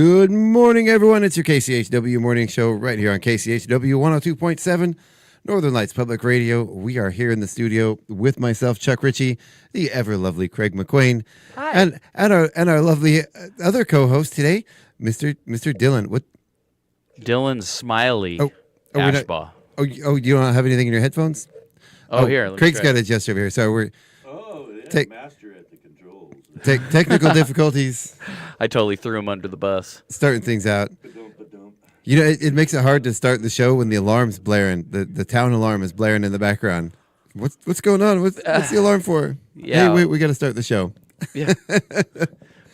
Good morning, everyone. It's your KCHW morning show right here on KCHW 102.7 Northern Lights Public Radio. We are here in the studio with myself, Chuck Ritchie, the ever lovely Craig McQueen, Hi. and our lovely other co-host today, Mr. Dylan. What? Dylan Smiley. we're not- Ashbaugh. You don't have anything in your headphones? Here. Let me Craig's try got it. to adjust over here. So we're Master at the controls. technical difficulties, I totally threw him under the bus. starting things out. You know, it makes it hard to start the show when the alarm's blaring. The town alarm is blaring in the background. What's going on? What's the alarm for? Yeah. Hey, wait, we got to start the show. Yeah.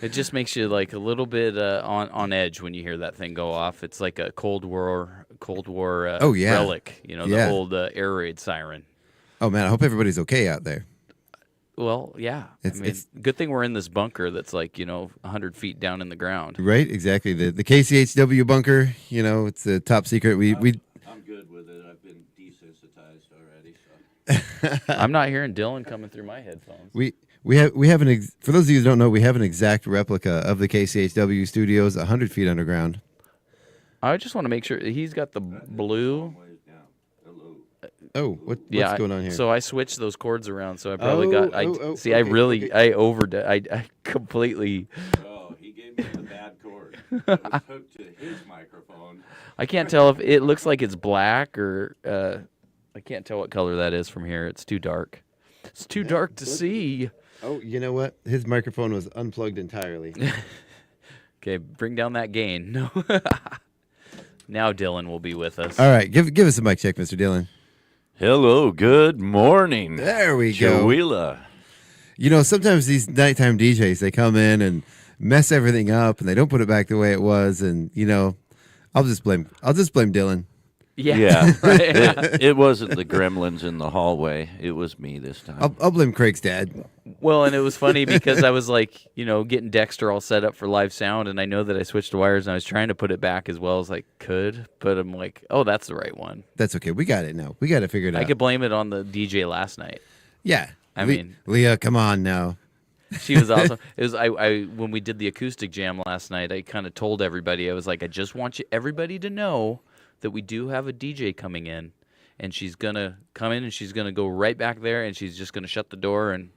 It just makes you like a little bit on edge when you hear that thing go off. It's like a Cold War relic. You know, Yeah. the old air raid siren. Oh man, I hope everybody's okay out there. Well, yeah. It's good thing we're in this bunker that's like 100 feet down in the ground. right, exactly. The KCHW bunker. You know, it's a top secret. We I'm good with it. I've been desensitized already. So. I'm not hearing Dylan coming through my headphones. we have for those of you who don't know, we have an exact replica of the KCHW studios 100 feet underground. I just want to make sure he's got the blue. Ways down. Hello. Oh, what's Yeah, going on here? So I switched those cords around. So I probably got. I okay, I really okay. I completely. Oh, he gave me the bad cord. It was hooked to his microphone. I can't tell if it looks like it's black or. I can't tell what color that is from here. It's too dark. It's too dark to see. Oh, you know what? His microphone was unplugged entirely. Okay, bring down that gain. No. Now Dylan will be with us. All right, give us a mic check, Mr. Dylan. Hello, good morning. There we go. Joella. You know, sometimes these nighttime DJs, they come in and mess everything up, and they don't put it back the way it was. And I'll just blame Dylan. Yeah. Right. It wasn't the gremlins in the hallway. It was me this time. I'll blame Craig's dad. Well, and it was funny because I was like, getting Dexter all set up for live sound, and I know that I switched the wires, and I was trying to put it back as well as I could, but I'm like, oh, that's the right one. That's okay. We got it now. We got to figure it out. I could blame it on the DJ last night. Yeah. I mean, Leah, come on now. she was awesome. It was I when we did the acoustic jam last night, I kind of told everybody, I was like, I just want everybody to know that we do have a DJ coming in, and she's gonna come in and she's gonna go right back there, and she's just gonna shut the door and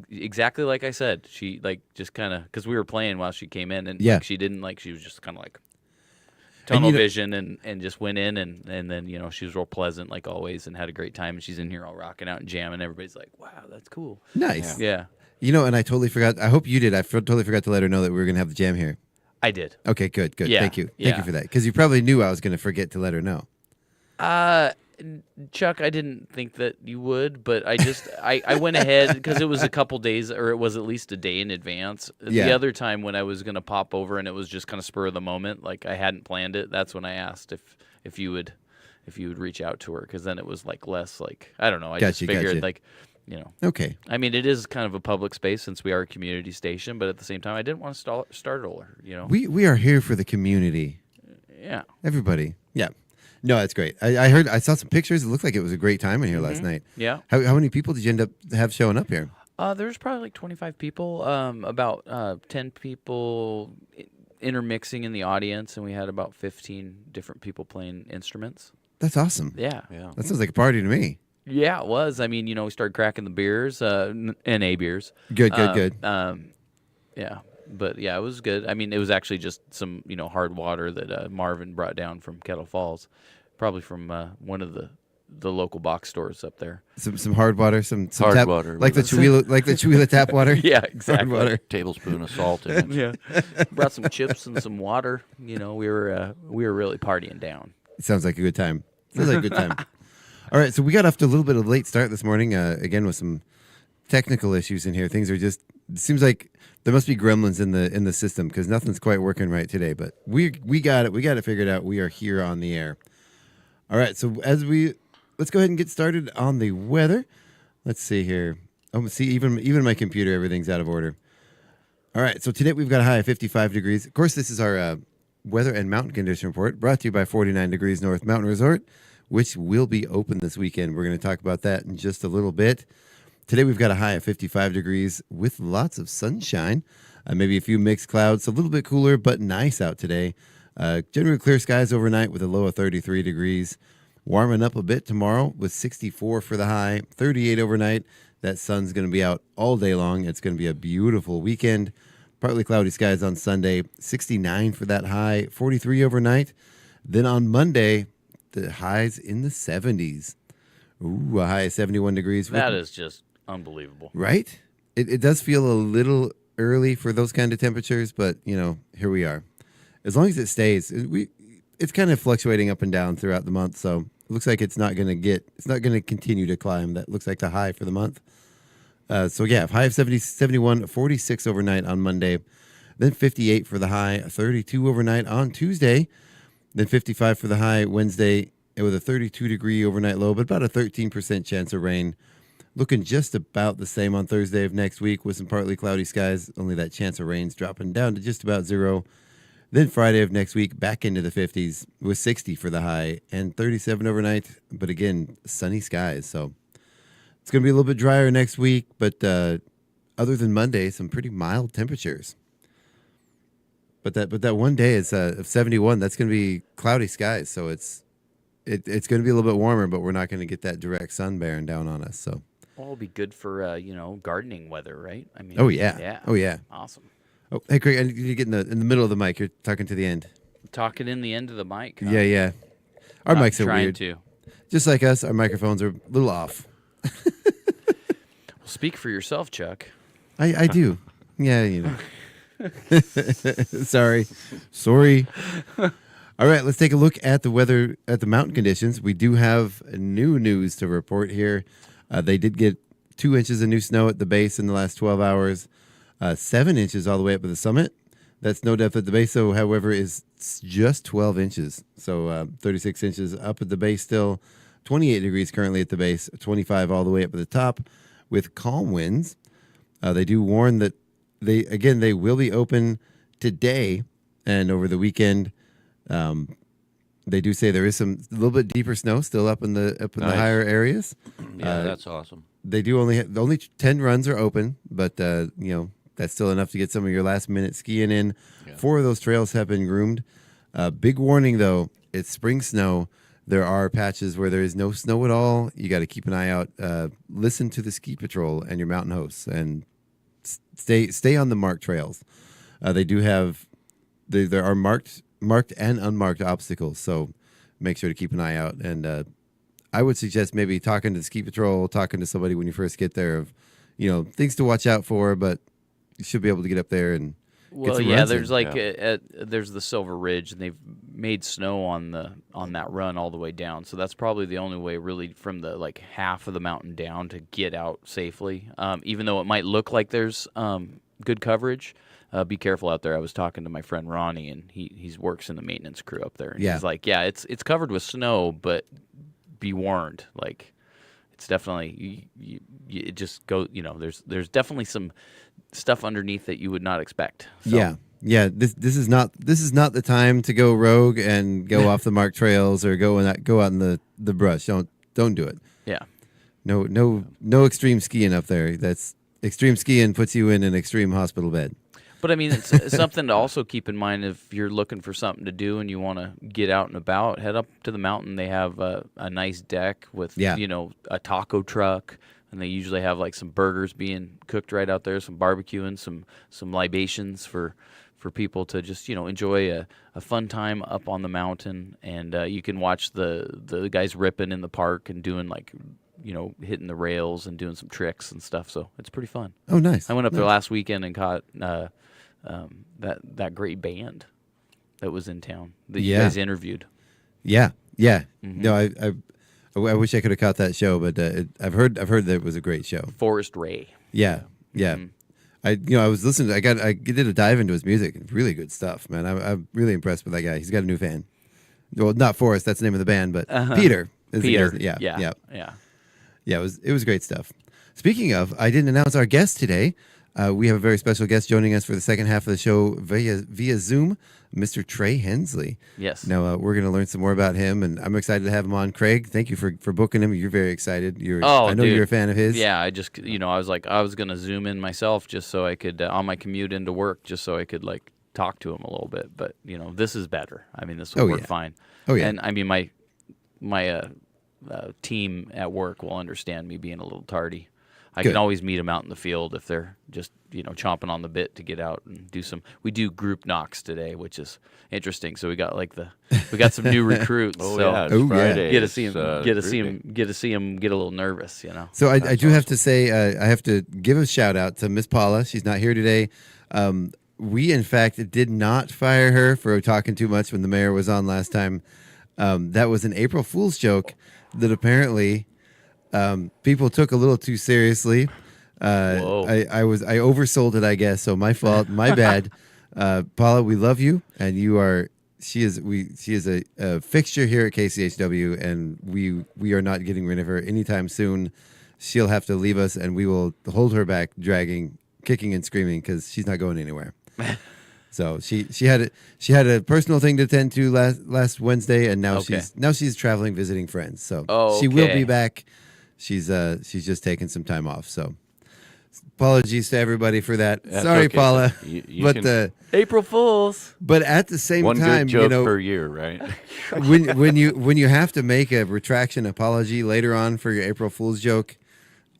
exactly like I said, she just kind of, because we were playing while she came in, and Yeah. she didn't she was just kind of tunnel vision and just went in and then she was real pleasant like always and had a great time, and she's in here all rocking out and jamming. Everybody's like, wow, that's cool. Nice. Yeah. And I totally forgot. I hope you did. I totally forgot to let her know that we were going to have the jam here. I did. Okay, good. Yeah, Thank you yeah. for that. Because you probably knew I was going to forget to let her know. Chuck, I didn't think that you would, but I just I went ahead because it was a couple days, or it was at least a day in advance. Yeah. The other time when I was gonna pop over and it was just kind of spur of the moment, like I hadn't planned it. That's when I asked if you would reach out to her, because then it was less I don't know. I just figured Okay. I mean, it is kind of a public space since we are a community station, but at the same time, I didn't want to startle her. We are here for the community. Yeah. Everybody. Yeah. No, that's great. I saw some pictures. It looked like it was a great time in here last night. Yeah. How many people did you end up have showing up here? There's probably 25 people, about 10 people intermixing in the audience, and we had about 15 different people playing instruments. That's awesome. Yeah. That sounds like a party to me. Yeah, it was. I mean, we started cracking the beers, NA beers. Good. Yeah. But, yeah, it was good. I mean, it was actually just some, hard water that Marvin brought down from Kettle Falls, probably from one of the local box stores up there. Some hard water, some Hard tap, water. like the Chihuahua tap water. Yeah, exactly. Hard water. Tablespoon of salt in it. Yeah. Brought some chips and some water. We were really partying down. It sounds like a good time. All right, so we got off to a little bit of a late start this morning, again with some technical issues in here. Things are just, it seems like there must be gremlins in the system because nothing's quite working right today. But we got it. We got it figured out. We are here on the air. All right, so let's go ahead and get started on the weather. Let's see here. Oh, see, even my computer, everything's out of order. All right, so today we've got a high of 55 degrees. Of course, this is our weather and mountain condition report brought to you by 49 Degrees North Mountain Resort, which will be open this weekend. We're going to talk about that in just a little bit. Today we've got a high of 55 degrees with lots of sunshine. Maybe a few mixed clouds. A little bit cooler, but nice out today. Generally clear skies overnight with a low of 33 degrees. Warming up a bit tomorrow with 64 for the high, 38 overnight. That sun's going to be out all day long. It's going to be a beautiful weekend. Partly cloudy skies on Sunday, 69 for that high, 43 overnight. Then on Monday, the highs in the 70s. Ooh, a high of 71 degrees. That is just unbelievable. Right? It does feel a little early for those kind of temperatures, but, here we are. As long as it stays, it's kind of fluctuating up and down throughout the month, so it looks like it's not going to continue to climb. That looks like the high for the month. High of 71, 46 overnight on Monday, then 58 for the high, 32 overnight on Tuesday, then 55 for the high Wednesday, and with a 32-degree overnight low, but about a 13% chance of rain. Looking just about the same on Thursday of next week with some partly cloudy skies, only that chance of rain's dropping down to just about zero. Then Friday of next week, back into the 50s with 60 for the high and 37 overnight, but again, sunny skies, so... It's going to be a little bit drier next week, but other than Monday, some pretty mild temperatures. But that one day is of 71. That's going to be cloudy skies, so it's going to be a little bit warmer, but we're not going to get that direct sun bearing down on us. So, well, it'll be good for gardening weather, right? I mean, oh yeah, awesome. Oh, hey Craig, I need you to get in the middle of the mic. You're talking to the end. I'm talking in the end of the mic. Huh? Yeah. Our mics are trying weird. to. Just like us, our microphones are a little off. Well, speak for yourself, Chuck. I do. Yeah, Sorry. All right, let's take a look at the weather at the mountain conditions. We do have new news to report here. They did get 2 inches of new snow at the base in the last 12 hours, 7 inches all the way up at the summit. That snow depth at the base, though, however, is just 12 inches. So 36 inches up at the base still. 28 degrees currently at the base, 25 all the way up at the top with calm winds. They do warn that they will be open today and over the weekend. They do say there is a little bit deeper snow still up in the Nice. higher areas. Yeah, that's awesome. They do only 10 runs are open, but that's still enough to get some of your last minute skiing in. Yeah. 4 of those trails have been groomed. Big warning though, it's spring snow. There are patches where there is no snow at all. You got to keep an eye out. Listen to the ski patrol and your mountain hosts, and stay on the marked trails. They do have there are marked and unmarked obstacles, so make sure to keep an eye out. And I would suggest maybe talking to the ski patrol, talking to somebody when you first get there of things to watch out for. But you should be able to get up there and. Well, yeah, there's there's the Silver Ridge, and they've made snow on that run all the way down. So that's probably the only way, really, from the half of the mountain down to get out safely. Even though it might look like there's good coverage, be careful out there. I was talking to my friend Ronnie, and he works in the maintenance crew up there, and he's like, yeah, it's covered with snow, but be warned, it's definitely it just go. There's definitely some stuff underneath that you would not expect. So. Yeah. This is not the time to go rogue and go off the marked trails or go out in the brush. Don't do it. Yeah. No extreme skiing up there. That's extreme skiing puts you in an extreme hospital bed. But I mean, it's something to also keep in mind if you're looking for something to do and you want to get out and about. Head up to the mountain. They have a nice deck with a taco truck. And they usually have some burgers being cooked right out there, some barbecue and some libations for people to just enjoy a fun time up on the mountain. And you can watch the guys ripping in the park and doing hitting the rails and doing some tricks and stuff. So it's pretty fun. Oh, nice! I went up there last weekend and caught that great band that was in town that you guys interviewed. Yeah. Mm-hmm. No, I wish I could have caught that show, but I've heard that it was a great show. Forrest Ray. Yeah. Mm-hmm. I was listening. I did a dive into his music. Really good stuff, man. I'm really impressed with that guy. He's got a new fan. Well, not Forrest. That's the name of the band, but Peter. Is Peter. The guy's, yeah. Yeah. It was great stuff. Speaking of, I didn't announce our guest today. We have a very special guest joining us for the second half of the show via Zoom. Mr. Trey Hensley. Yes. Now we're going to learn some more about him, and I'm excited to have him on. Craig, thank you for booking him. You're very excited. I know dude. you're a fan of his. Yeah, I just, I was like, I was going to Zoom in myself just so I could, on my commute into work, just so I could, like, talk to him a little bit. But, this is better. I mean, this will work fine. Oh, yeah. And, I mean, my team at work will understand me being a little tardy. I can always meet them out in the field if they're just, chomping on the bit to get out and do some. We do group knocks today, which is interesting. So we got some new recruits. It's Friday. Get to see them. Get to see them get a little nervous. So I do have to say I have to give a shout out to Miss Paula. She's not here today. We in fact did not fire her for talking too much when the mayor was on last time. That was an April Fool's joke that apparently people took a little too seriously. I oversold it, I guess. So my fault, my bad. Paula, we love you, and she is a fixture here at KCHW, and we are not getting rid of her anytime soon. She'll have to leave us, and we will hold her back, kicking and screaming, because she's not going anywhere. So she had a personal thing to attend to last Wednesday, and now she's traveling, visiting friends. So she will be back. She's just taking some time off. So apologies to everybody for that. That's Sorry, okay. Paula. You April Fools. But at the same one time, good joke per year, right? when you have to make a retraction apology later on for your April Fool's joke,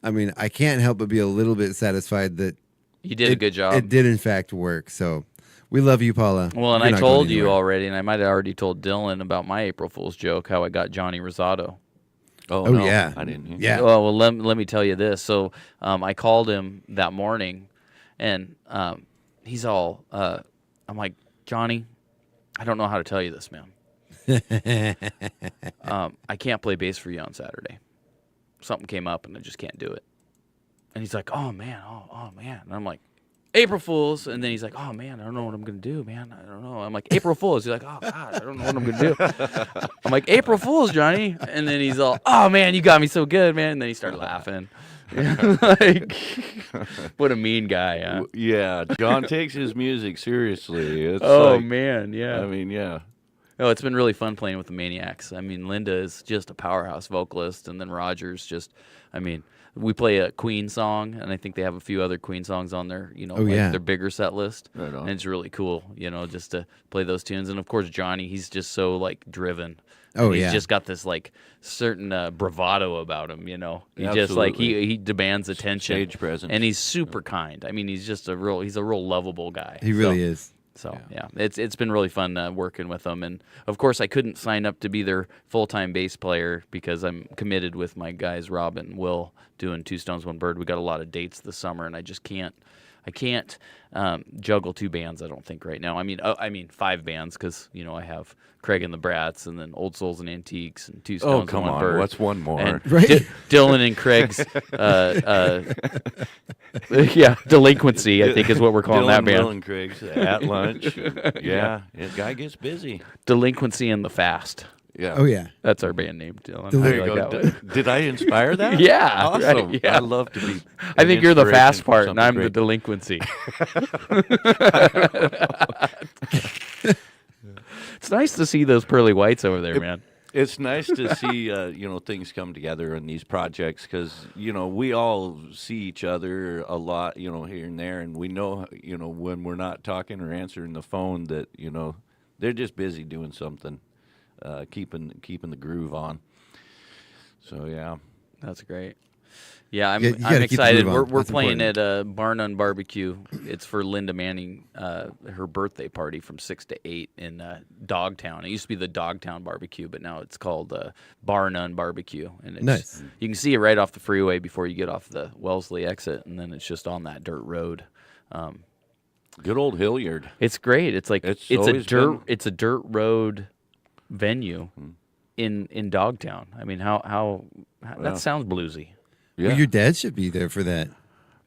I mean, I can't help but be a little bit satisfied that You did a good job. It did in fact work. So we love you, Paula. Well, and You're I not told going you anywhere. already, and I might have already told Dylan about my April Fool's joke, how I got Johnny Rosado. Oh, Oh, no, yeah. I didn't hear. Yeah. Oh, well, let me tell you this. So I called him that morning, and he's all, I'm like, Johnny, I don't know how to tell you this, man. I can't play bass for you on Saturday. Something came up, and I just can't do it. And he's like, oh, man. And I'm like, April Fools. And then he's like, oh, man, I don't know what I'm going to do, man. I don't know. I'm like, April Fools. He's like, oh, God, I don't know what I'm going to do. I'm like, April Fools, Johnny. And then he's all, oh, man, you got me so good, man. And then he started laughing. Like, what a mean guy, huh? Yeah, John takes his music seriously. It's man, yeah. I mean, yeah. Oh, it's been really fun playing with the Maniacs. I mean, Linda is just a powerhouse vocalist, and then Roger's just, I mean, we play a Queen song, and I think they have a few other Queen songs on their, their bigger set list. Right on. And it's really cool, just to play those tunes. And of course, Johnny, he's just so like driven. Oh, He's yeah. just got this like certain bravado about him, He just Absolutely. like he demands attention. Stage presence. And he's super kind. I mean, he's a real lovable guy. He really is. So yeah, it's been really fun working with them, and of course I couldn't sign up to be their full-time bass player because I'm committed with my guys Rob and Will doing Two Stones One Bird. We got a lot of dates this summer, and I just can't juggle two bands. I don't think right now. I mean 5 bands because I have Craig and the Brats, and then Old Souls and Antiques, and Two Stones come and One on, Bird. what's one more? And Right. Dylan and Craig's Delinquency, I think is what we're calling that Dylan, band. Will, and Craig's at lunch. Yeah, the guy gets busy. Delinquency and the Fast. Yeah. Oh yeah. That's our band name, Dylan. There you I like go. that one. Did I inspire that? Yeah, Awesome. right, yeah. I love to be. I think you're the inspiration fast for part, and something I'm the great. delinquency. It's nice to see those pearly whites over there, man. It's nice to see, things come together in these projects because, we all see each other a lot, here and there, and we know, when we're not talking or answering the phone that, they're just busy doing something, keeping the groove on. So, yeah. That's great. Yeah, I'm You gotta keep the excited. groove on. We're That's playing important. at Bar None Barbecue. It's for Linda Manning, her birthday party from 6 to 8 in Dogtown. It used to be the Dogtown Barbecue, but now it's called Bar None Barbecue. And it's, Nice. You can see it right off the freeway before you get off the Wellesley exit, and then it's just on that dirt road. Good old Hilliard. It's great. It's like It's a always dirt. been- It's a dirt road venue in Dogtown. I mean, how Yeah. that sounds bluesy. Yeah. Well, your dad should be there for that.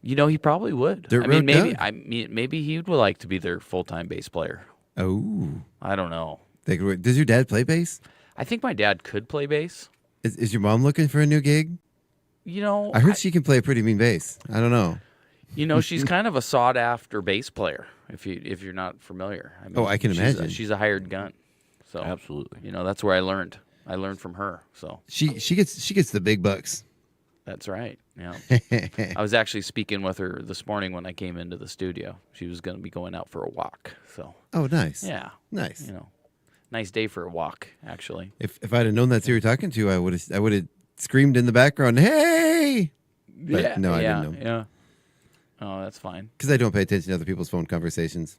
He probably would. Dirt I mean, Road maybe Doug. maybe he would like to be their full-time bass player. Oh. I don't know. Does your dad play bass? I think my dad could play bass. Is your mom looking for a new gig? I heard she can play a pretty mean bass. I don't know. She's kind of a sought-after bass player. if you're not familiar. I mean, Oh, I can imagine. She's a hired gun. So Absolutely. that's where I learned. I learned from her. So She gets the big bucks. that's right. Yeah. I was actually speaking with her this morning when I came into the studio. She was going to be going out for a walk. So Oh, nice. yeah, Nice. nice day for a walk, actually. If I'd have known that's who you were talking to, I would have screamed in the background, "Hey!" But no, I didn't know. Yeah. Oh, that's fine. Because I don't pay attention to other people's phone conversations.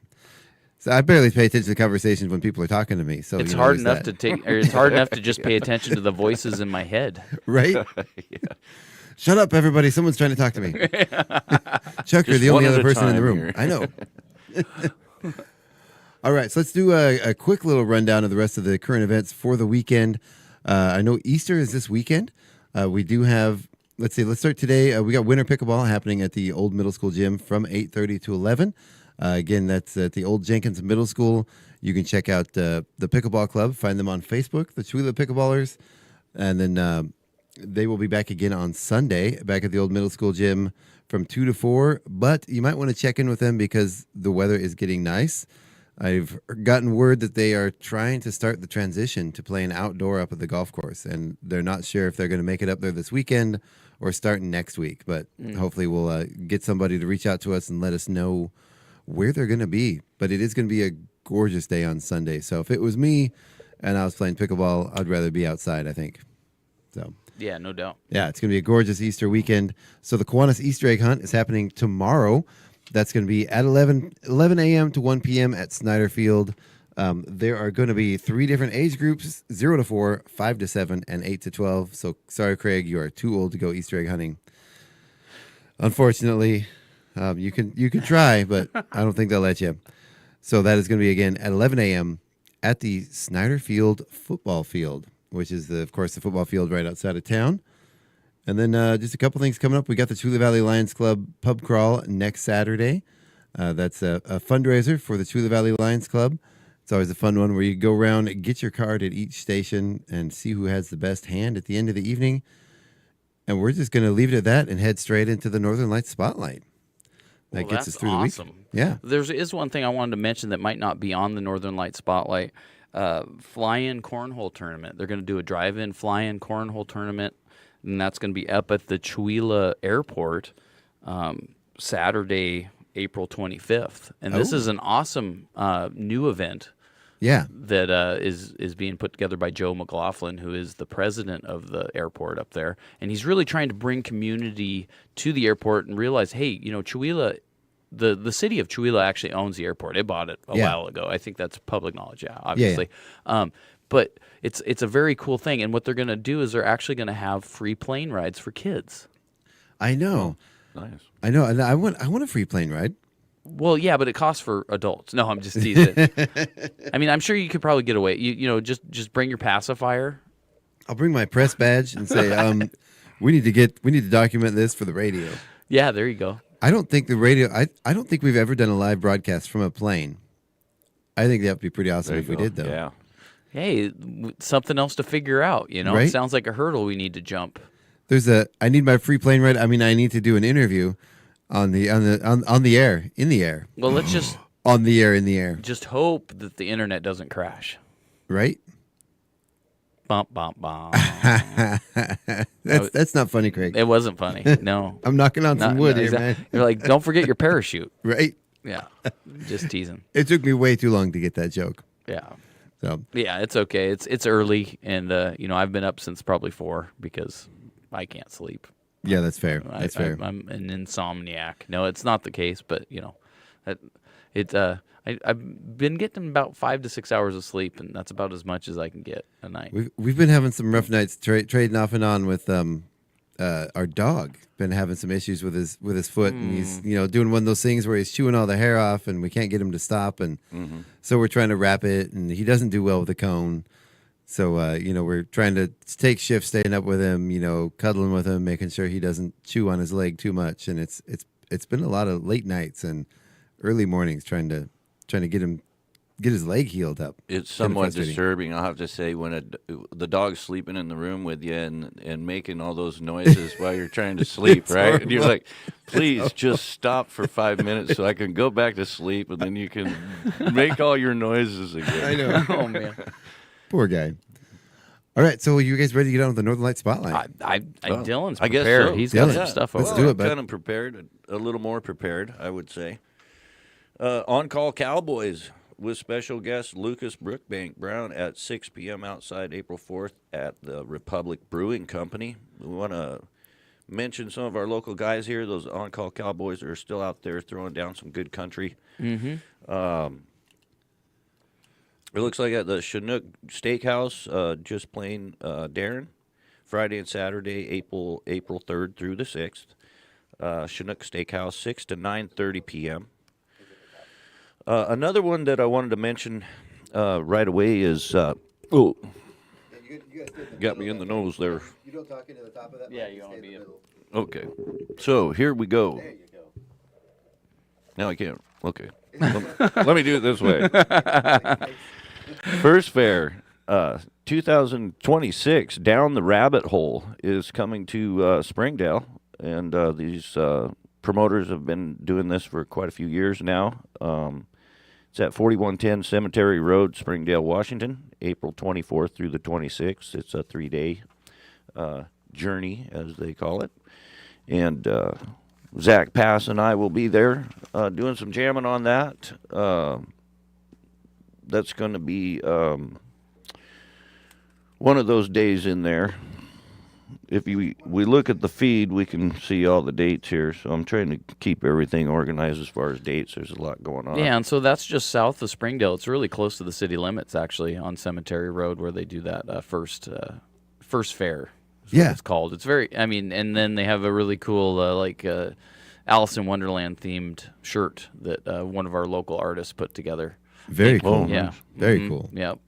So I barely pay attention to conversations when people are talking to me. So It's hard there's enough that. it's hard enough to just pay attention to the voices in my head. Right? Shut up, everybody! Someone's trying to talk to me. Chuck, you're Just the only one other at a person in the time room. here. I know. All right, so let's do a quick little rundown of the rest of the current events for the weekend. I know Easter is this weekend. We do have, let's start today. We got winter pickleball happening at the old middle school gym from 8:30 to 11. Again, that's at the old Jenkins Middle School. You can check out the Pickleball Club. Find them on Facebook, the Chewila Pickleballers. And then they will be back again on Sunday, back at the old middle school gym from 2 to 4. But you might want to check in with them because the weather is getting nice. I've gotten word that they are trying to start the transition to playing outdoor up at the golf course. And they're not sure if they're going to make it up there this weekend or starting next week. But hopefully we'll get somebody to reach out to us and let us know where they're going to be. But it is going to be a gorgeous day on Sunday. So if it was me and I was playing pickleball, I'd rather be outside, I think. So Yeah, no doubt. yeah, it's going to be a gorgeous Easter weekend. So the Kiwanis Easter egg hunt is happening tomorrow. That's going to be at 11 a.m. to 1 p.m. at Snyder Field. There are going to be 3 different age groups, 0 to 4, 5 to 7, and 8 to 12. So sorry, Craig, you are too old to go Easter egg hunting. Unfortunately, you can try, but I don't think they'll let you. So that is going to be, again, at 11 a.m. at the Snyder Field football field, which is, of course, the football field right outside of town. And then just a couple things coming up. We got the Chewila Valley Lions Club pub crawl next Saturday. That's a fundraiser for the Chewila Valley Lions Club. It's always a fun one where you go around, get your card at each station, and see who has the best hand at the end of the evening. And we're just going to leave it at that and head straight into the Northern Lights Spotlight. That Well, gets that's us through awesome. the week. Yeah. There is one thing I wanted to mention that might not be on the Northern Light Spotlight. Fly-in cornhole tournament. They're going to do a drive-in fly-in cornhole tournament, and that's going to be up at the Chewila Airport Saturday, April 25th. And this is an awesome new event Yeah. that is being put together by Joe McLaughlin, who is the president of the airport up there. And he's really trying to bring community to the airport and realize, hey, Chewila, the city of Chewila actually owns the airport. It bought it a while ago. I think that's public knowledge, obviously. But it's a very cool thing. And what they're going to do is they're actually going to have free plane rides for kids. I know. Nice. I know. And I want a free plane ride. Well, yeah, but it costs for adults. No, I'm just teasing. I mean, I'm sure you could probably get away. Just bring your pacifier. I'll bring my press badge and say, we need to document this for the radio. Yeah, there you go. I don't think the radio. I don't think we've ever done a live broadcast from a plane. I think that would be pretty awesome There if you we go. did, though. Yeah. Hey, something else to figure out. Right? It sounds like a hurdle we need to jump. I need my free plane ride. I mean, I need to do an interview on the air, in the air, Well, let's just on the air, in the air, just hope that the internet doesn't crash. right? Bump, bump, bump. That's not funny, Craig. It wasn't funny. No. I'm knocking on some wood here, exactly. man. You're like, don't forget your parachute. Right? Yeah. Just teasing. It took me way too long to get that joke. Yeah. So Yeah, it's okay. It's early, and I've been up since probably 4 because I can't sleep. yeah, that's fair. That's fair. I'm an insomniac. No, it's not the case, but I've been getting about 5 to 6 hours of sleep, and that's about as much as I can get a night. We've been having some rough nights trading off and on with our dog. Been having some issues with his foot, and he's doing one of those things where he's chewing all the hair off, and we can't get him to stop, and so we're trying to wrap it, and he doesn't do well with the cone. So we're trying to take shifts, staying up with him, cuddling with him, making sure he doesn't chew on his leg too much, and it's been a lot of late nights and early mornings trying to get him get his leg healed up. It's Kinda somewhat frustrating. disturbing, I'll have to say, when the dog's sleeping in the room with you and making all those noises while you're trying to sleep, right? And you're like, please just stop for 5 minutes so I can go back to sleep, and then you can make all your noises again. I know. Oh man. Poor guy. All right, so are you guys ready to get on with the Northern Light Spotlight? Dylan's I guess prepared. so. He's got Dylan, some stuff let's over do there. it, bud. Kind of prepared, a little more prepared, I would say. On-call Cowboys with special guest Lucas Brookbank Brown at 6 p.m. outside April 4th at the Republic Brewing Company. We want to mention some of our local guys here. Those On-Call Cowboys are still out there throwing down some good country. Mm-hmm. It looks like at the Chinook Steakhouse, just playing Darren, Friday and Saturday, April 3rd through the 6th. Chinook Steakhouse, 6 to 9:30 p.m. Another one that I wanted to mention right away is got me in the nose there. You don't talk into the top of that. Yeah, you want to be. Okay, so here we go. There you go. Now I can't. Okay, let me do it this way. First Fair 2026 Down the Rabbit Hole is coming to Springdale, and these promoters have been doing this for quite a few years now. It's at 4110 Cemetery Road, Springdale, Washington, April 24th through the 26th. It's a 3-day journey, as they call it. And Zach Pass and I will be there doing some jamming on that. That's going to be one of those days in there. If we look at the feed, we can see all the dates here. So I'm trying to keep everything organized as far as dates. There's a lot going on. Yeah, and so that's just south of Springdale. It's really close to the city limits, actually, on Cemetery Road, where they do that first fair. Is what Yeah. it's called. It's very. I mean, and then they have a really cool Alice in Wonderland themed shirt that one of our local artists put together. Very cool. Yeah, Very Mhm. cool. Yep,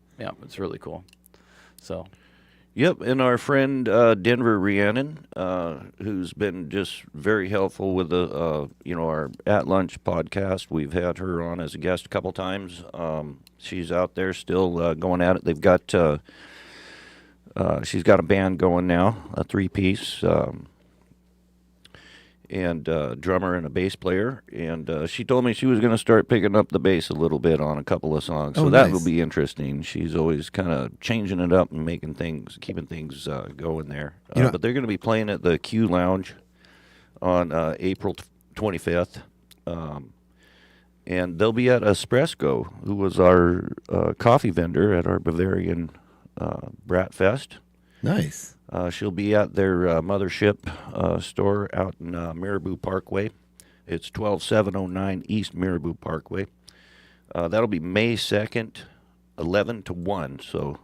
it's really cool. So. Yep, and our friend Denver Rhiannon, who's been just very helpful with the our At Lunch podcast. We've had her on as a guest a couple times. She's out there still going at it. They've got she's got a band going now, a 3-piece, and drummer and a bass player. And she told me she was going to start picking up the bass a little bit on a couple of songs. So Oh, that nice. will be interesting. She's always kind of changing it up and keeping things going there. But they're going to be playing at the Q Lounge on April 25th. And they'll be at Espresso, who was our coffee vendor at our Bavarian Brat Fest. Nice. She'll be at their mothership store out in Marabou Parkway. It's 12709 East Marabou Parkway. That'll be May 2nd, 11 to 1. So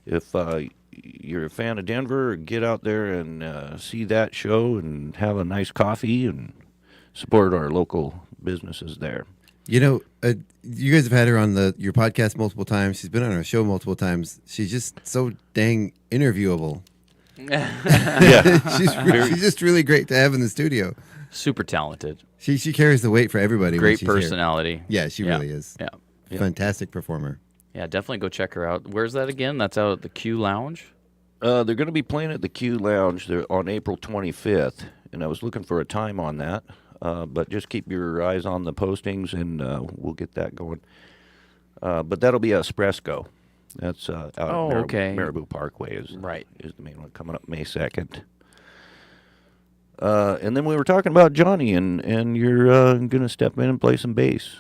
if you're a fan of Denver, get out there and see that show and have a nice coffee and support our local businesses there. You know, you guys have had her on your podcast multiple times. She's been on our show multiple times. She's just so dang interviewable. Yeah. She's just really great to have in the studio. Super talented. She carries the weight for everybody. when Great she's here. personality. Yeah, she really is. Yeah. Fantastic performer. Yeah, definitely go check her out. Where's that again? That's out at the Q Lounge? They're going to be playing at the Q Lounge. They're on April 25th, and I was looking for a time on that. But just keep your eyes on the postings, and we'll get that going. But that'll be Espresso. That's out at Marabou Parkway is the main one coming up May 2nd. And then we were talking about Johnny, and you're going to step in and play some bass.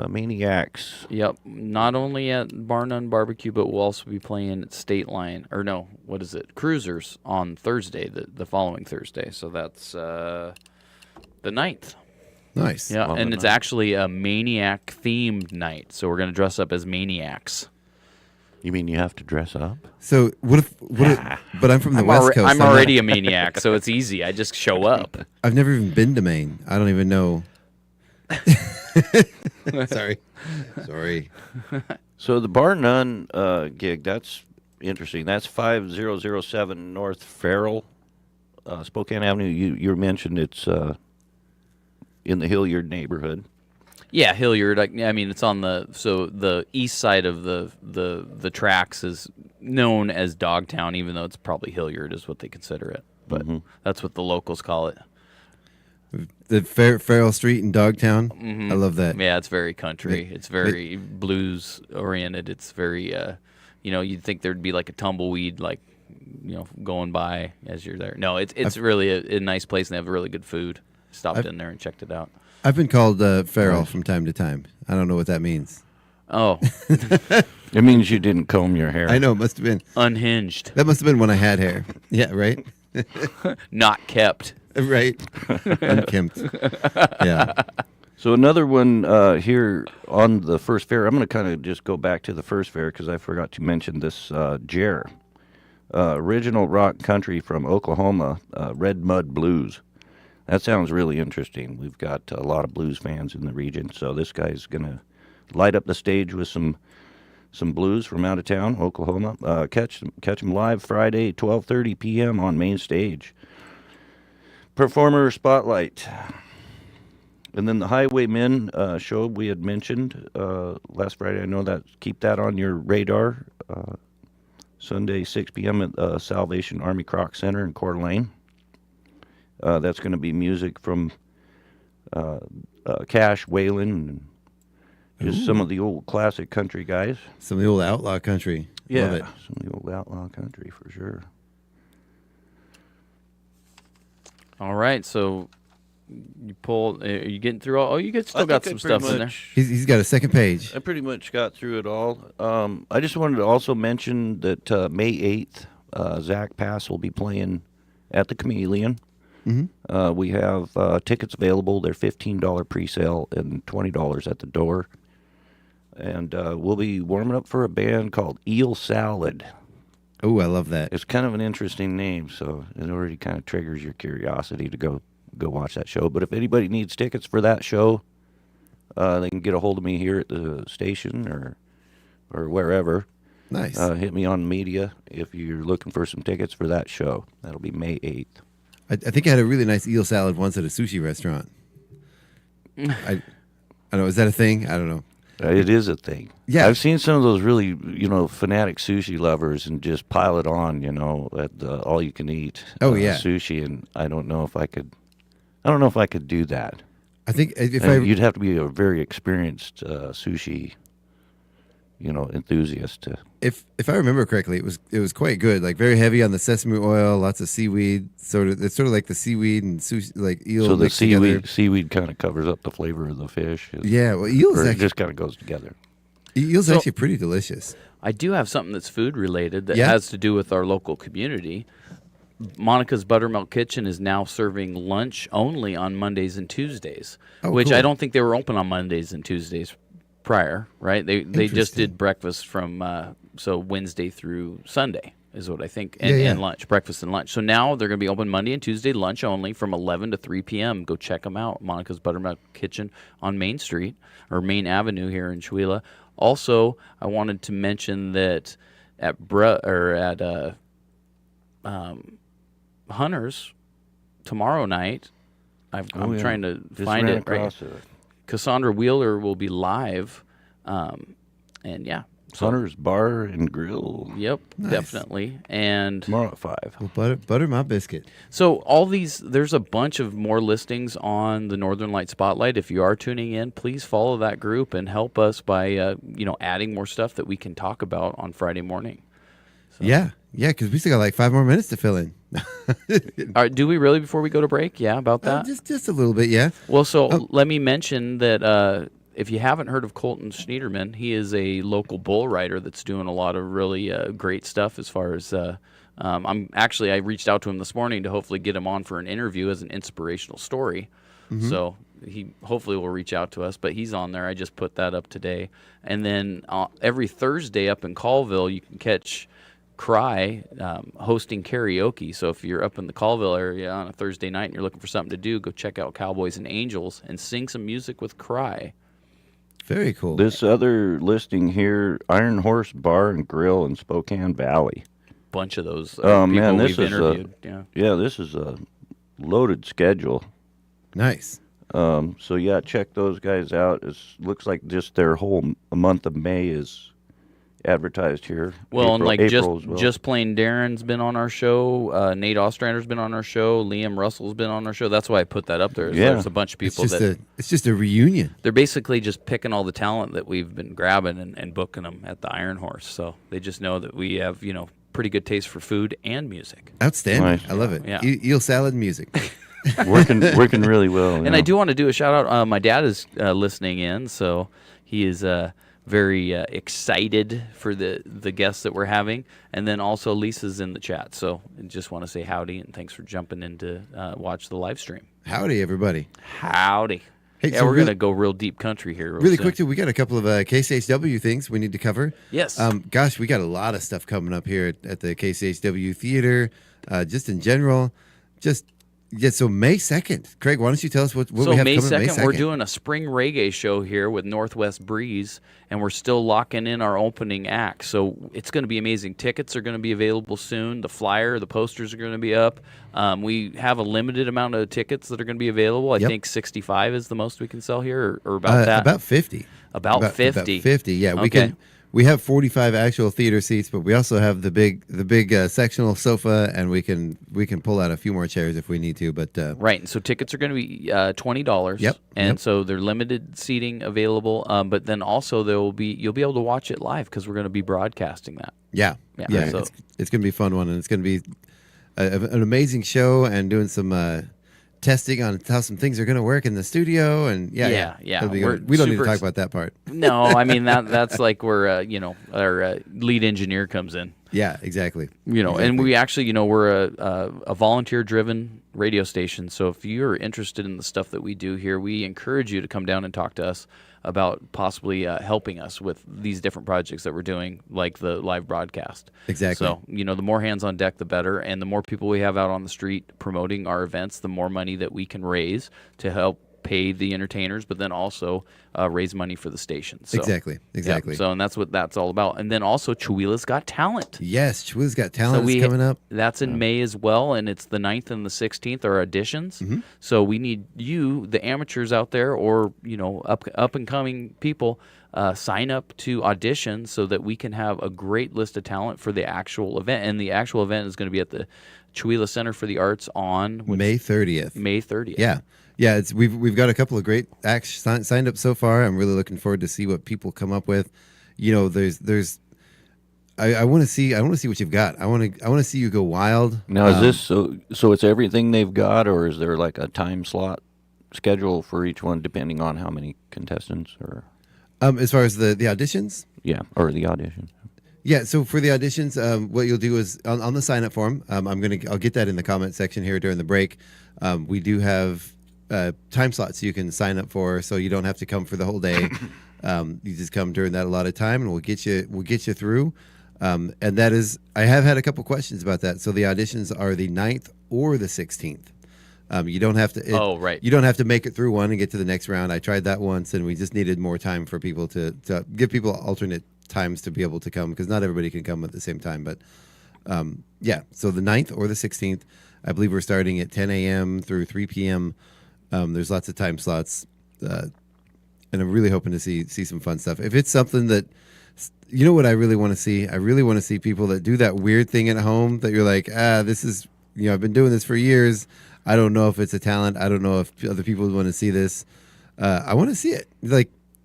Maniacs. Yep. Not only at Bar None Barbecue, but we'll also be playing at State Line. Or no, what is it? Cruisers on Thursday, the following Thursday. So that's the 9th. Nice. Yeah, On and the it's 9th. actually a Maniac-themed night. So we're going to dress up as Maniacs. You mean you have to dress up? So what if but I'm from the West Coast. I'm not- already a maniac, so it's easy. I just show up. I've never even been to Maine. I don't even know. Sorry. So the Bar None gig, that's interesting. That's 5007 North Farrell, Spokane Avenue. You mentioned it's in the Hilliard neighborhood. Yeah, Hilliard. I mean, it's on the east side of the tracks is known as Dogtown, even though it's probably Hilliard is what they consider it. But that's what the locals call it. The Farrell Street in Dogtown. I love that. Yeah, it's very country. It's very blues oriented. It's very, you'd think there'd be like a tumbleweed, like, going by as you're there. No, it's really a nice place, and they have really good food. Stopped in there and checked it out. I've been called Farrell from time to time. I don't know what that means. Oh, It means you didn't comb your hair. I know, it must have been. unhinged, That must have been when I had hair. Yeah, right? not kept. Right. Unkempt. Yeah. So another one here on the first fair. I'm going to kind of just go back to the first fair because I forgot to mention this Jer. Original rock country from Oklahoma, Red Mud Blues. That sounds really interesting. We've got a lot of blues fans in the region, so this guy's going to light up the stage with some blues from out of town, Oklahoma. Catch him live Friday, 12:30 p.m. on main stage. Performer spotlight. And then the Highwaymen show we had mentioned last Friday. I know that. Keep that on your radar. Sunday, 6 p.m. at Salvation Army Croc Center in Coeur d'Alene. That's going to be music from Cash, Waylon, and just some of the old classic country guys. Some of the old outlaw country. Yeah, Love it. some of the old outlaw country for sure. All right, so you pull. Are you getting through all? Oh, you still got some stuff in there. He's got a second page. I pretty much got through it all. I just wanted to also mention that May 8th, Zach Pass will be playing at the Chameleon. We have tickets available. They're $15 pre-sale and $20 at the door. And we'll be warming up for a band called Eel Salad. Oh, I love that. It's kind of an interesting name, so it already kind of triggers your curiosity to go watch that show. But if anybody needs tickets for that show, they can get a hold of me here at the station or wherever. Nice. Hit me on media if you're looking for some tickets for that show. That'll be May 8th. I think I had a really nice eel salad once at a sushi restaurant. I don't know. Is that a thing? I don't know. It is a thing. Yeah. I've seen some of those really, fanatic sushi lovers and just pile it on, at the all you can eat sushi, and I don't know if I could do that. I think if you'd have to be a very experienced sushi, enthusiast to. If I remember correctly, it was quite good. Like very heavy on the sesame oil, lots of seaweed. It's sort of like the seaweed and sushi, like eel. So the mixed together. seaweed kind of covers up the flavor of the fish. Yeah, well, eels it actually, just kind of goes together. Eel's actually pretty delicious. I do have something that's food related that Yeah? has to do with our local community. Monica's Buttermilk Kitchen is now serving lunch only on Mondays and Tuesdays, which cool. I don't think they were open on Mondays and Tuesdays prior, right? They just Interesting. did breakfast from so Wednesday through Sunday is what I think, Yeah, yeah. and lunch, breakfast and lunch. So now they're going to be open Monday and Tuesday lunch only from 11 to 3 p.m. Go check them out. Monica's Buttermilk Kitchen on Main Street or Main Avenue here in Chewelah. Also, I wanted to mention that at Hunter's tomorrow night. I'm trying to Just find ran it right. across it. Cassandra Wheeler will be live, and yeah. So, Hunter's Bar and Grill Yep, Nice. definitely. And tomorrow at 5. Well, butter my biscuit. so all these, there's a bunch of more listings on the Northern Light Spotlight. If you are tuning in, please follow that group and help us by adding more stuff that we can talk about on Friday morning. Yeah, because we still got like 5 more minutes to fill in. All right, do we really before we go to break? Yeah, about that. Just a little bit, yeah. Well, so let me mention that if you haven't heard of Colton Schneederman, he is a local bull rider that's doing a lot of really great stuff as far as I reached out to him this morning to hopefully get him on for an interview as an inspirational story. So he hopefully will reach out to us, but he's on there. I just put that up today. And then every Thursday up in Colville, you can catch Cry hosting karaoke. So if you're up in the Colville area on a Thursday night and you're looking for something to do, go check out Cowboys and Angels and sing some music with Cry. Very cool. This other listing here, Iron Horse Bar and Grill in Spokane Valley. Bunch of those Oh, people man, this we've is interviewed. yeah, this is a loaded schedule. Nice. So yeah, check those guys out. It looks like just their whole month of May is advertised here. Well, and like April as well. just plain Darren's been on our show. Nate Ostrander's been on our show. Liam Russell's been on our show. That's why I put that up there. Yeah. There's a bunch of people It's just a reunion. they're basically just picking all the talent that we've been grabbing and booking them at the Iron Horse. So they just know that we have, pretty good taste for food and music. Outstanding. Nice. I love it. Yeah. Eel salad music. working really well. And I do want to do a shout out. My dad is listening in, so he is very excited for the guests that we're having. And then also Lisa's in the chat. So I just want to say howdy and thanks for jumping in to watch the live stream. Howdy, everybody. Howdy. Hey, Yeah, so we're really- going to go real deep country here. Really soon. quick, too, we got a couple of KCHW things we need to cover. Yes. Gosh, we got a lot of stuff coming up here at the KCHW Theater, just in general. So May 2nd. Craig, why don't you tell us what So we have May coming 2nd, May 2nd? we're doing a spring reggae show here with Northwest Breeze, and we're still locking in our opening act. So it's going to be amazing. Tickets are going to be available soon. The flyer, the posters are going to be up. We have a limited amount of tickets that are going to be available. I Yep. think 65 is the most we can sell here, or about that. About 50. About 50. About 50, yeah. Okay. We have 45 actual theater seats, but we also have the big sectional sofa, and we can pull out a few more chairs if we need to. But Right, and so tickets are going to be $20. Yep, and yep. so they're limited seating available. But then also you'll be able to watch it live because we're going to be broadcasting that. yeah, Yeah, so- it's going to be a fun one, and it's going to be an amazing show, and doing some testing on how some things are going to work in the studio, and Yeah. It'll be We're good. We don't need to super talk ex- about that part. No, I mean that's like where our lead engineer comes in. Yeah, exactly. And Exactly. we actually we're a volunteer driven radio station. So if you're interested in the stuff that we do here, we encourage you to come down and talk to us about possibly helping us with these different projects that we're doing, like the live broadcast. Exactly. So the more hands on deck, the better, and the more people we have out on the street promoting our events, the more money that we can raise to help pay the entertainers, but then also raise money for the station. So, Exactly. yeah, so and that's what that's all about. And then also Chihuahua's Got Talent. Yes, Chihuahua's Got Talent is coming up. That's in May as well, and it's the 9th and the 16th are auditions. So we need you, the amateurs out there, or up and coming people, sign up to audition so that we can have a great list of talent for the actual event. And the actual event is going to be at the Chihuahua Center for the Arts on May 30th. May 30th. Yeah. We've got a couple of great acts signed up so far. I'm really looking forward to see what people come up with. There's I want to see what you've got. I want to see you go wild. Now, is this so it's everything they've got, or is there like a time slot schedule for each one, depending on how many contestants, or as far as the auditions? or the audition? Yeah, so for the auditions, what you'll do is on the sign up form. I'll get that in the comment section here during the break. We do have time slots you can sign up for, so you don't have to come for the whole day. You just come during that allotted time, and we'll get you through. And that is, I have had a couple questions about that. So the auditions are the 9th or the 16th. You don't have to. Right. You don't have to make it through one and get to the next round. I tried that once, and we just needed more time for people to give people alternate times to be able to come, because not everybody can come at the same time. But so the 9th or the 16th, I believe we're starting at 10 a.m. through 3 p.m. There's lots of time slots, and I'm really hoping to see some fun stuff. If it's something that, what I really want to see? I really want to see people that do that weird thing at home that you're like, this is, I've been doing this for years. I don't know if it's a talent. I don't know if other people want to see this. I want to see it.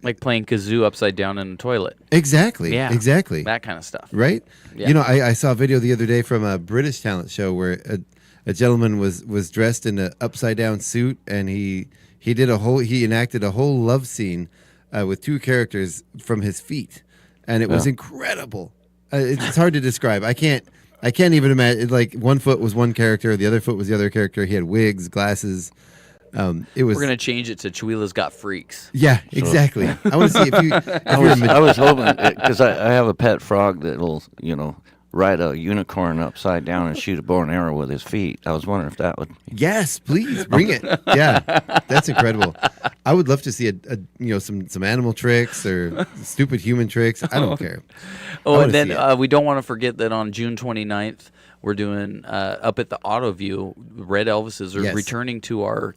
Like playing kazoo upside down in a toilet. Exactly. Yeah. Exactly. That kind of stuff. Right? Yeah. I saw a video the other day from a British talent show where a gentleman was dressed in an upside down suit, and he enacted a whole love scene with two characters from his feet, and it was incredible. It's hard to describe. I can't even imagine. Like, one foot was one character, the other foot was the other character. He had wigs, glasses. It was. We're gonna change it to Chihuahua's Got Freaks. Yeah, exactly. I want to see if you. I was hoping, because I have a pet frog that'll ride a unicorn upside down and shoot a bow and arrow with his feet. I was wondering if that would. Yes, please bring it. Yeah, that's incredible. I would love to see some animal tricks or stupid human tricks. I don't care. Oh, and then we don't want to forget that on June 29th, we're doing up at the Auto View. Red Elvises are Yes. returning to our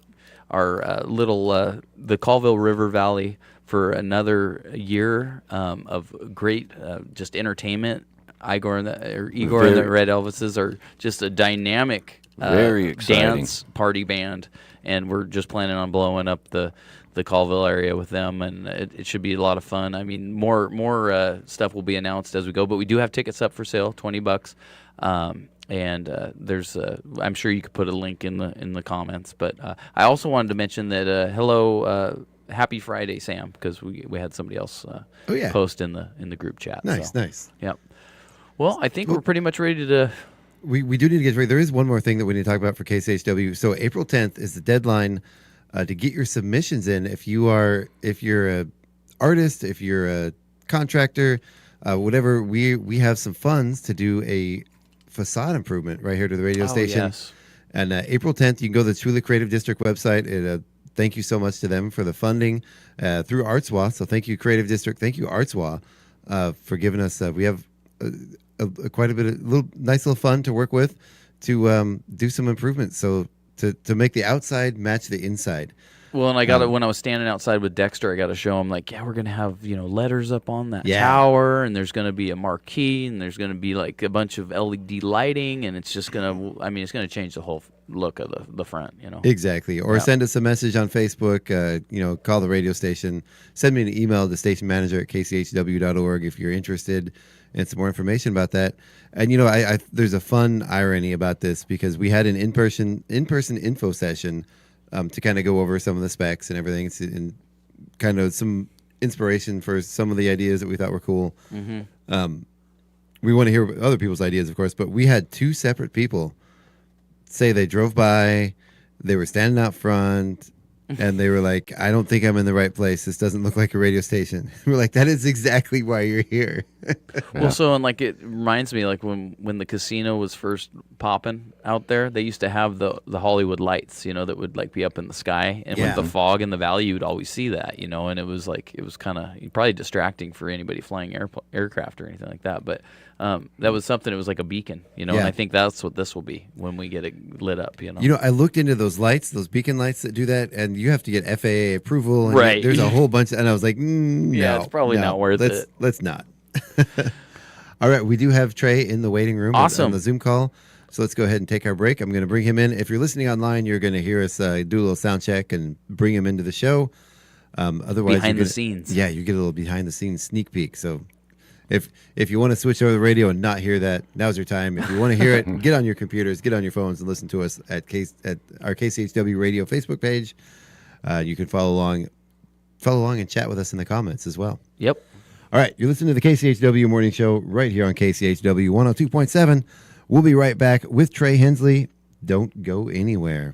little the Colville River Valley for another year of great just entertainment. Igor and the Red Elvises are just a dynamic Very exciting dance party band, and we're just planning on blowing up the Colville area with them, and it should be a lot of fun. I mean, more stuff will be announced as we go, but we do have tickets up for sale, $20. And there's I'm sure you could put a link in the comments, but I also wanted to mention that happy Friday, Sam, because we had somebody else post in the group chat. Nice. Yep. Well, I think we're pretty much ready to. We do need to get ready. There is one more thing that we need to talk about for KCHW. So April 10th is the deadline to get your submissions in. If you're a artist, if you're a contractor, whatever, we have some funds to do a facade improvement right here to the radio station. Yes. And April 10th, you can go to the Truly Creative District website. Thank you so much to them for the funding through ArtsWA. So thank you, Creative District. Thank you, ArtsWA, for giving us. We have quite a bit of nice little fun to work with to do some improvements. So to make the outside match the inside. Well, and I got when I was standing outside with Dexter, I got to show him we're gonna have letters up on that tower, and there's gonna be a marquee, and there's gonna be like a bunch of LED lighting, and it's just it's gonna change the whole look of the front. Exactly. Or send us a message on Facebook. Call the radio station. Send me an email to stationmanager@kchw.org if you're interested in some more information about that. And I there's a fun irony about this because we had an in-person info session. To kind of go over some of the specs and everything, and kind of some inspiration for some of the ideas that we thought were cool. Mm-hmm. We want to hear other people's ideas, of course, but we had two separate people say they drove by, they were standing out front, and they were like, I don't think I'm in the right place. This doesn't look like a radio station. We're like, that is exactly why you're here. Well, so, and it reminds me, when the casino was first popping out there, they used to have the Hollywood lights, that would be up in the sky. And with the fog in the valley, you would always see that, and it was kind of probably distracting for anybody flying aircraft or anything like that. But that was something, it was like a beacon, and I think that's what this will be when we get it lit up, I looked into those lights, those beacon lights that do that, and you have to get FAA approval. And right. There's a whole bunch, and I was like, no. It's probably not worth it. Let's not. All right, we do have Trey in the waiting room on the Zoom call. So let's go ahead and take our break. I'm going to bring him in. If you're listening online, you're going to hear us do a little sound check and bring him into the show. Otherwise, behind the scenes. Yeah, you get a little behind the scenes sneak peek. So if you want to switch over the radio and not hear that, now's your time. If you want to hear it, get on your computers, get on your phones, and listen to us at our KCHW Radio Facebook page. You can follow along and chat with us in the comments as well. Yep. All right, you're listening to the KCHW Morning Show right here on KCHW 102.7. We'll be right back with Trey Hensley. Don't go anywhere.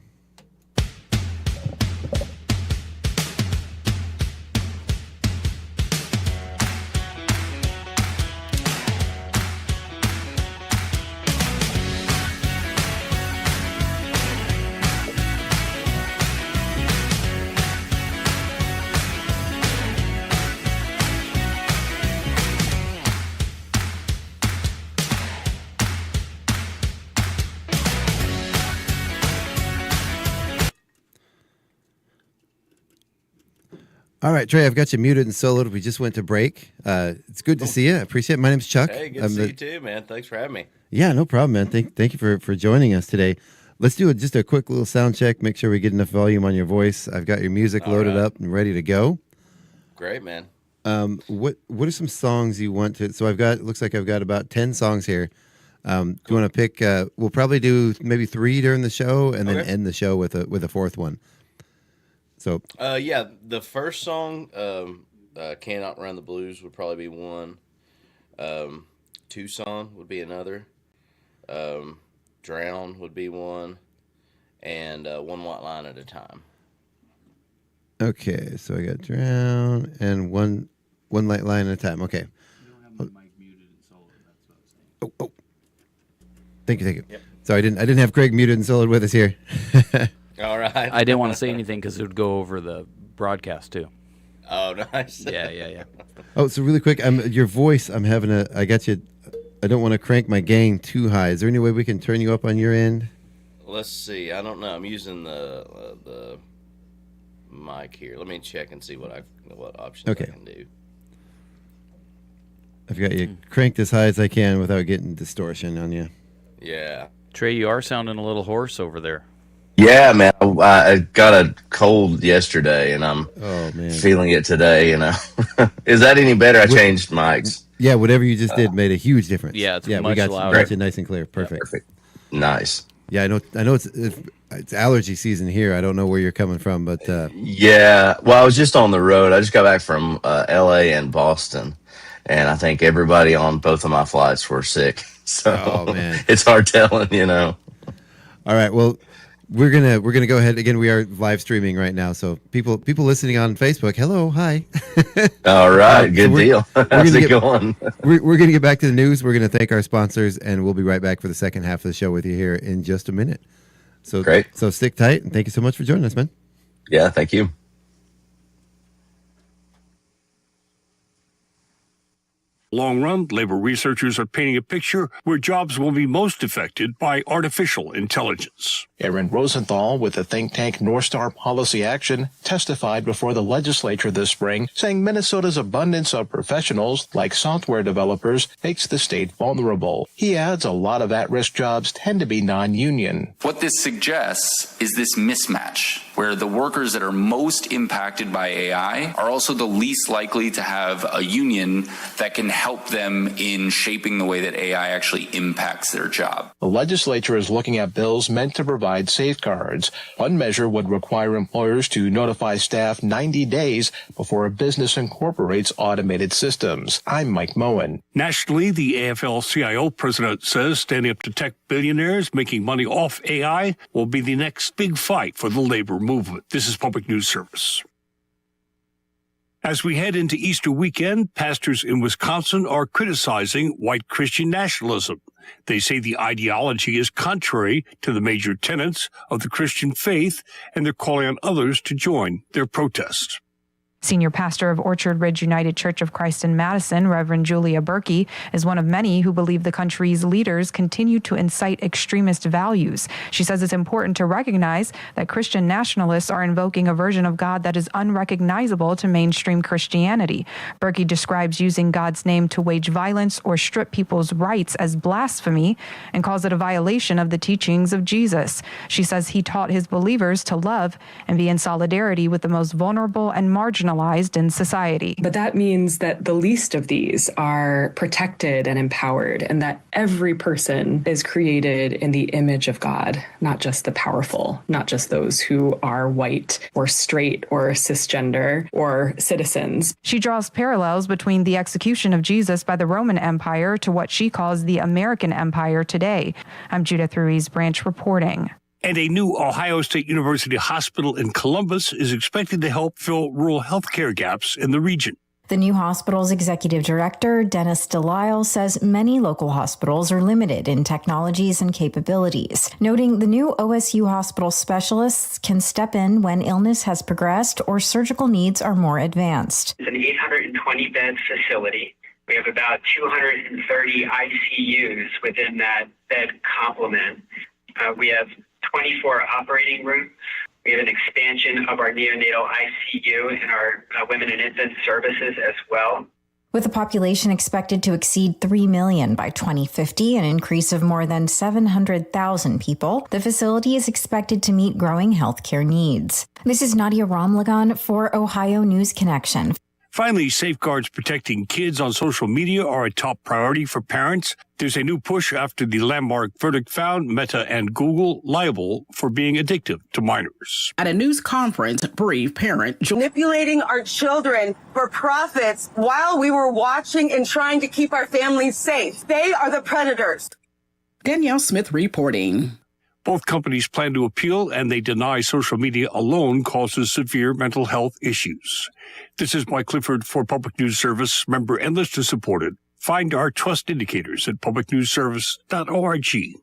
All right, Trey, I've got you muted and soloed. We just went to break. It's good to see you. I appreciate it. My name's Chuck. Hey, good to see you too, man. Thanks for having me. Yeah, no problem, man. Thank you for joining us today. Let's do just a quick little sound check. Make sure we get enough volume on your voice. I've got your music loaded up and ready to go. Great, man. What are some songs you want to? So looks like I've got about 10 songs here. Do you want to pick? We'll probably do maybe 3 during the show, and then end the show with a fourth one. So the first song, "Can't Outrun the Blues" would probably be one. "Tucson" would be another. "Drown" would be one, and "One White Line at a Time." Okay, so I got "Drown" and one light line at a time. Okay. You don't have my mic muted and soloed. That's what I was saying. Oh. Thank you. Yep. Sorry, I didn't have Craig muted and soloed with us here. All right. I didn't want to say anything because it would go over the broadcast too. Oh, nice. Yeah. Oh, so really quick, your voice. I got you. I don't want to crank my gain too high. Is there any way we can turn you up on your end? Let's see. I don't know. I'm using the mic here. Let me check and see what options I can do. I've got you cranked as high as I can without getting distortion on you. Yeah. Trey, you are sounding a little hoarse over there. Yeah, man. I got a cold yesterday, and I'm feeling it today. Is that any better? I changed mics. Yeah, whatever you just did made a huge difference. Yeah, it's we much got louder. you nice and clear. Perfect. Perfect. Nice. Yeah, I know it's allergy season here. I don't know where you're coming from, but yeah. Well, I was just on the road. I just got back from L.A. and Boston, and I think everybody on both of my flights were sick. So it's hard telling, All right. Well, we're gonna go ahead again. We are live streaming right now, so people listening on Facebook, hello, hi. All right, good deal. How's it going? We're gonna get back to the news. We're gonna thank our sponsors, and we'll be right back for the second half of the show with you here in just a minute. So great. So stick tight, and thank you so much for joining us, man. Yeah, thank you. Long run, labor researchers are painting a picture where jobs will be most affected by artificial intelligence. Aaron Rosenthal with the think tank North Star Policy Action testified before the legislature this spring, saying Minnesota's abundance of professionals like software developers makes the state vulnerable. He adds a lot of at-risk jobs tend to be non-union. What this suggests is this mismatch, where the workers that are most impacted by AI are also the least likely to have a union that can help them in shaping the way that AI actually impacts their job. The legislature is looking at bills meant to provide safeguards. One measure would require employers to notify staff 90 days before a business incorporates automated systems. I'm Mike Moen. Nationally, the AFL-CIO president says standing up to tech billionaires making money off AI will be the next big fight for the labor movement. This is Public News Service. As we head into Easter weekend, pastors in Wisconsin are criticizing white Christian nationalism. They say the ideology is contrary to the major tenets of the Christian faith, and they're calling on others to join their protest. Senior pastor of Orchard Ridge United Church of Christ in Madison, Reverend Julia Berkey, is one of many who believe the country's leaders continue to incite extremist values. She says it's important to recognize that Christian nationalists are invoking a version of God that is unrecognizable to mainstream Christianity. Berkey describes using God's name to wage violence or strip people's rights as blasphemy and calls it a violation of the teachings of Jesus. She says he taught his believers to love and be in solidarity with the most vulnerable and marginalized in society. But that means that the least of these are protected and empowered, and that every person is created in the image of God, not just the powerful, not just those who are white or straight or cisgender or citizens. She draws parallels between the execution of Jesus by the Roman Empire to what she calls the American Empire today. I'm Judith Ruiz Branch reporting. And a new Ohio State University hospital in Columbus is expected to help fill rural healthcare gaps in the region. The new hospital's executive director, Dennis Delisle, says many local hospitals are limited in technologies and capabilities, noting the new OSU hospital specialists can step in when illness has progressed or surgical needs are more advanced. It's an 820-bed facility. We have about 230 ICUs within that bed complement. We have 24 operating rooms. We have an expansion of our neonatal ICU and our women and infant services as well. With a population expected to exceed 3 million by 2050, an increase of more than 700,000 people, the facility is expected to meet growing healthcare needs. This is Nadia Ramlagan for Ohio News Connection. Finally, safeguards protecting kids on social media are a top priority for parents. There's a new push after the landmark verdict found Meta and Google liable for being addictive to minors. At a news conference, bereaved parent manipulating our children for profits while we were watching and trying to keep our families safe. They are the predators. Danielle Smith reporting. Both companies plan to appeal, and they deny social media alone causes severe mental health issues. This is Mike Clifford for Public News Service, member and listener supported. Find our trust indicators at publicnewsservice.org.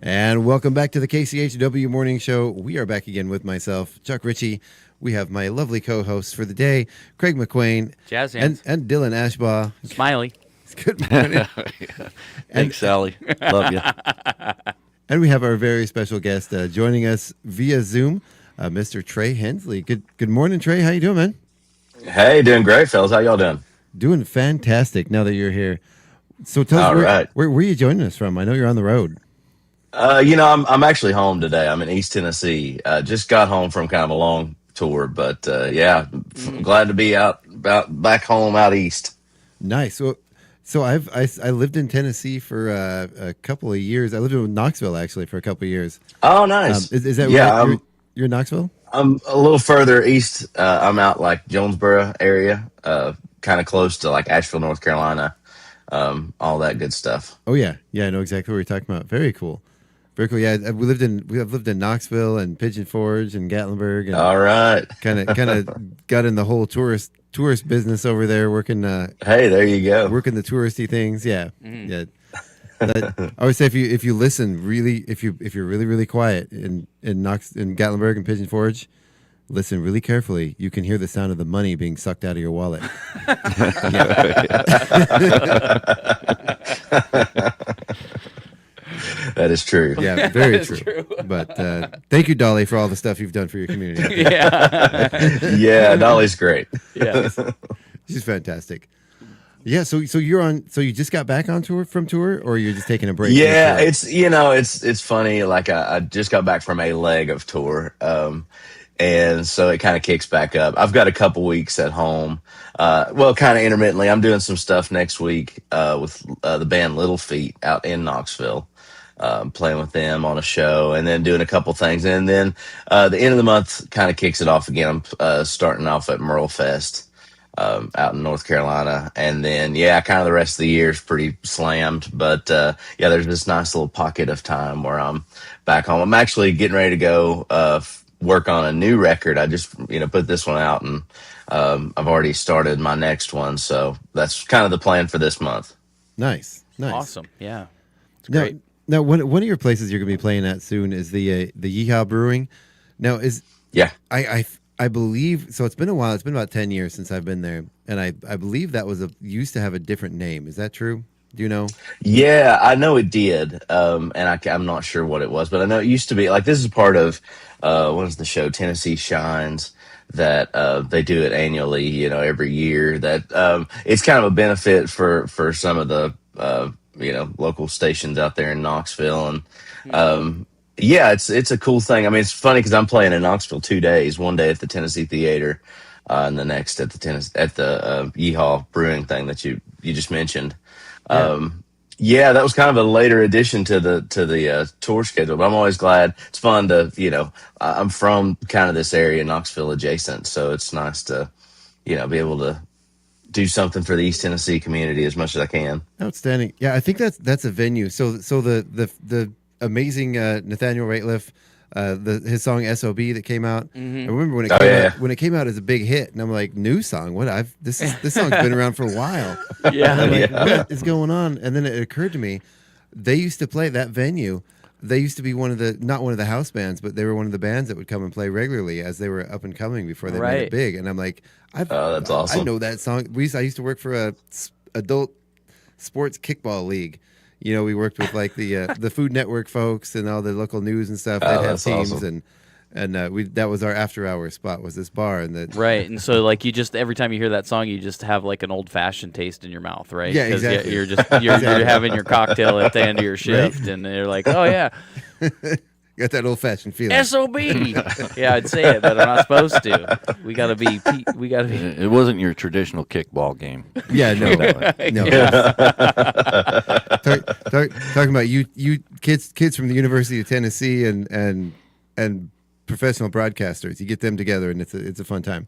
And welcome back to the KCHW Morning Show. We are back again with myself, Chuck Ritchie. We have my lovely co-hosts for the day, Craig McQuain, Jazz hands, and Dylan Ashbaugh. Smiley. Good morning. Thanks, Sally. Love you. And we have our very special guest joining us via Zoom, Mr. Trey Hensley. Good morning, Trey. How you doing, man? Hey, doing great, fellas. How y'all doing? Doing fantastic now that you're here. So tell us where are you joining us from? I know you're on the road. I'm actually home today. I'm in East Tennessee. Just got home from kind of a long tour, but glad to be back home out east. Nice. So I lived in Tennessee for a couple of years. I lived in Knoxville actually for a couple of years. Oh, nice. Is that right? You're in Knoxville? I'm a little further east. I'm out like Jonesboro area, kind of close to like Asheville, North Carolina, all that good stuff. Oh yeah, I know exactly what you're talking about. Very cool. Very cool. Yeah, we have lived in Knoxville and Pigeon Forge and Gatlinburg. And all right. Kind of got in the whole tourist business over there, working. Hey, there you go. Working the touristy things. Yeah, yeah. I always say if you listen really, if you're really really quiet in Gatlinburg and Pigeon Forge, listen really carefully. You can hear the sound of the money being sucked out of your wallet. That is true. Yeah, very true. But thank you, Dolly, for all the stuff you've done for your community. Yeah, Dolly's great. Yeah, she's fantastic. Yeah, so you're on. So you just got back on tour, or you're just taking a break? Yeah, it's funny. Like I just got back from a leg of tour, and so it kind of kicks back up. I've got a couple weeks at home. Well, kind of intermittently. I'm doing some stuff next week with the band Little Feet out in Knoxville. Playing with them on a show and then doing a couple things. And then the end of the month kind of kicks it off again. I'm starting off at Merle Fest out in North Carolina. And then, kind of the rest of the year is pretty slammed. But, there's this nice little pocket of time where I'm back home. I'm actually getting ready to go work on a new record. I just, put this one out and I've already started my next one. So that's kind of the plan for this month. Nice. Awesome. Yeah. It's great. Now, one of your places you're going to be playing at soon is the Yeehaw Brewing. Now, I believe so. It's been a while. It's been about 10 years since I've been there, and I believe that was used to have a different name. Is that true? Do you know? Yeah, I know it did, and I'm not sure what it was, but I know it used to be like this is part of what is the show Tennessee Shines that they do it annually. Every year. That it's kind of a benefit for some of the local stations out there in Knoxville. And it's a cool thing. I mean, it's funny because I'm playing in Knoxville 2 days, one day at the Tennessee Theater, and the next at the Yeehaw Brewing thing that you just mentioned. That was kind of a later addition to the tour schedule, but I'm always glad. It's fun to, I'm from kind of this area, Knoxville adjacent. So it's nice to, be able to do something for the East Tennessee community as much as I can. Outstanding. Yeah, I think that's a venue. So the amazing Nathaniel Rateliff, his song SOB that came out. Mm-hmm. I remember when it came out as a big hit, and I'm like, new song. This song's been around for a while. Yeah. I'm like, what is going on? And then it occurred to me, they used to play that venue. They used to be not one of the house bands, but they were one of the bands that would come and play regularly as they were up and coming before they made it big. And I'm like, that's awesome. I know that song. I used to work for a adult sports kickball league. We worked with like the Food Network folks and all the local news and stuff. They'd have teams, awesome. and that was our after hour spot, was this bar. And right. And so like you just every time you hear that song, you just have like an old fashioned taste in your mouth, right? Yeah, exactly. You're having your cocktail at the end of your shift, right? And they're like, oh yeah. Got that old fashioned feeling. SOB. Yeah, I'd say it, but I'm not supposed to. We gotta be. It wasn't your traditional kickball game. Yeah, no. Talking about you kids from the University of Tennessee and professional broadcasters. You get them together, and it's a fun time.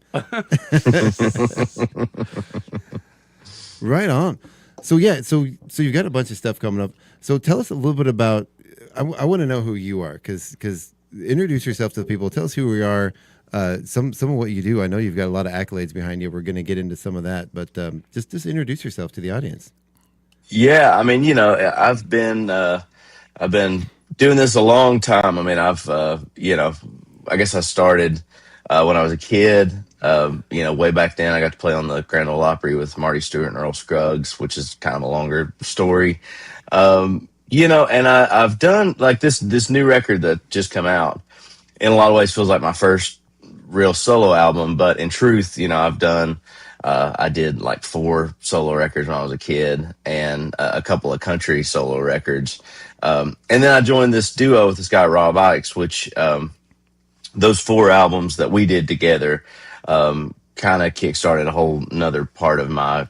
Right on. So you've got a bunch of stuff coming up. So tell us a little bit about. I want to know who you are, because introduce yourself to the people. Tell us who we are. Some of what you do. I know you've got a lot of accolades behind you. We're going to get into some of that, but just introduce yourself to the audience. Yeah, I mean, I've been doing this a long time. I mean, I've I guess I started when I was a kid. Way back then, I got to play on the Grand Ole Opry with Marty Stewart and Earl Scruggs, which is kind of a longer story. And I've done like this new record that just come out. In a lot of ways, feels like my first real solo album, but in truth, I did like 4 solo records when I was a kid and a couple of country solo records. And then I joined this duo with this guy, Rob Ikes, which those 4 albums that we did together kind of kickstarted a whole nother part of my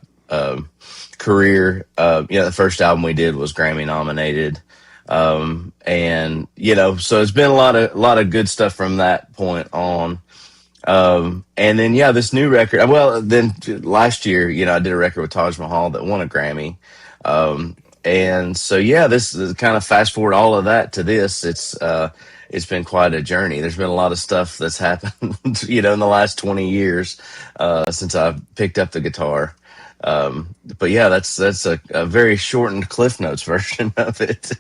career. The first album we did was Grammy nominated. So it's been a lot of good stuff from that point on. And then, this new record, then last year, I did a record with Taj Mahal that won a Grammy. And so, this is kind of fast forward all of that to this. It's been quite a journey. There's been a lot of stuff that's happened, in the last 20 years, since I picked up the guitar. That's a very shortened Cliff Notes version of it.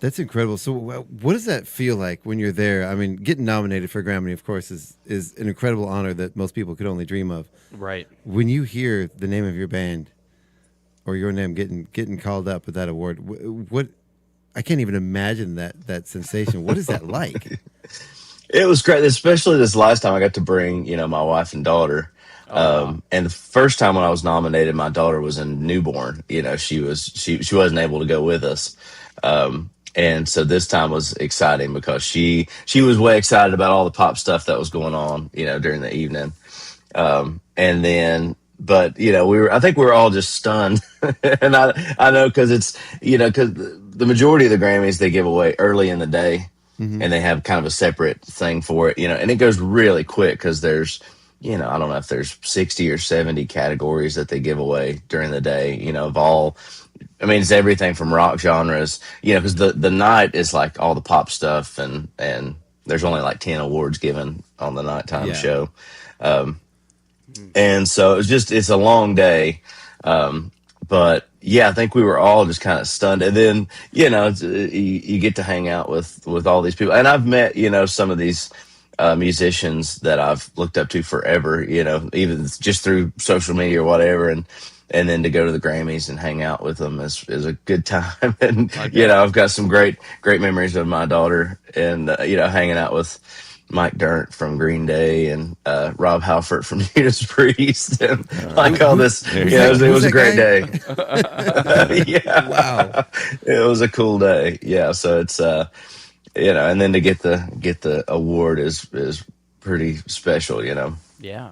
That's incredible. So what does that feel like when you're there? I mean, getting nominated for a Grammy, of course, is an incredible honor that most people could only dream of. Right. When you hear the name of your band or your name getting called up with that award, what I can't even imagine that sensation. What is that like? It was great, especially this last time I got to bring, my wife and daughter. And the first time when I was nominated, my daughter was in newborn. She wasn't able to go with us. And so this time was exciting because she was way excited about all the pop stuff that was going on, during the evening. I think we were all just stunned. And I know because it's, because the majority of the Grammys they give away early in the day, and they have kind of a separate thing for it, and it goes really quick because there's, I don't know if there's 60 or 70 categories that they give away during the day, of all. I mean, it's everything from rock genres, because the night is like all the pop stuff, and there's only like 10 awards given on the nighttime show. And so it's a long day. But I think we were all just kind of stunned. And then, you get to hang out with all these people. And I've met, some of these musicians that I've looked up to forever, even just through social media or whatever. And then to go to the Grammys and hang out with them is a good time. And, I've got some great memories of my daughter and, hanging out with Mike Dirnt from Green Day and Rob Halford from Judas Priest and all this. It was a great day. Wow. It was a cool day. Yeah. So it's, and then to get the award is pretty special, Yeah.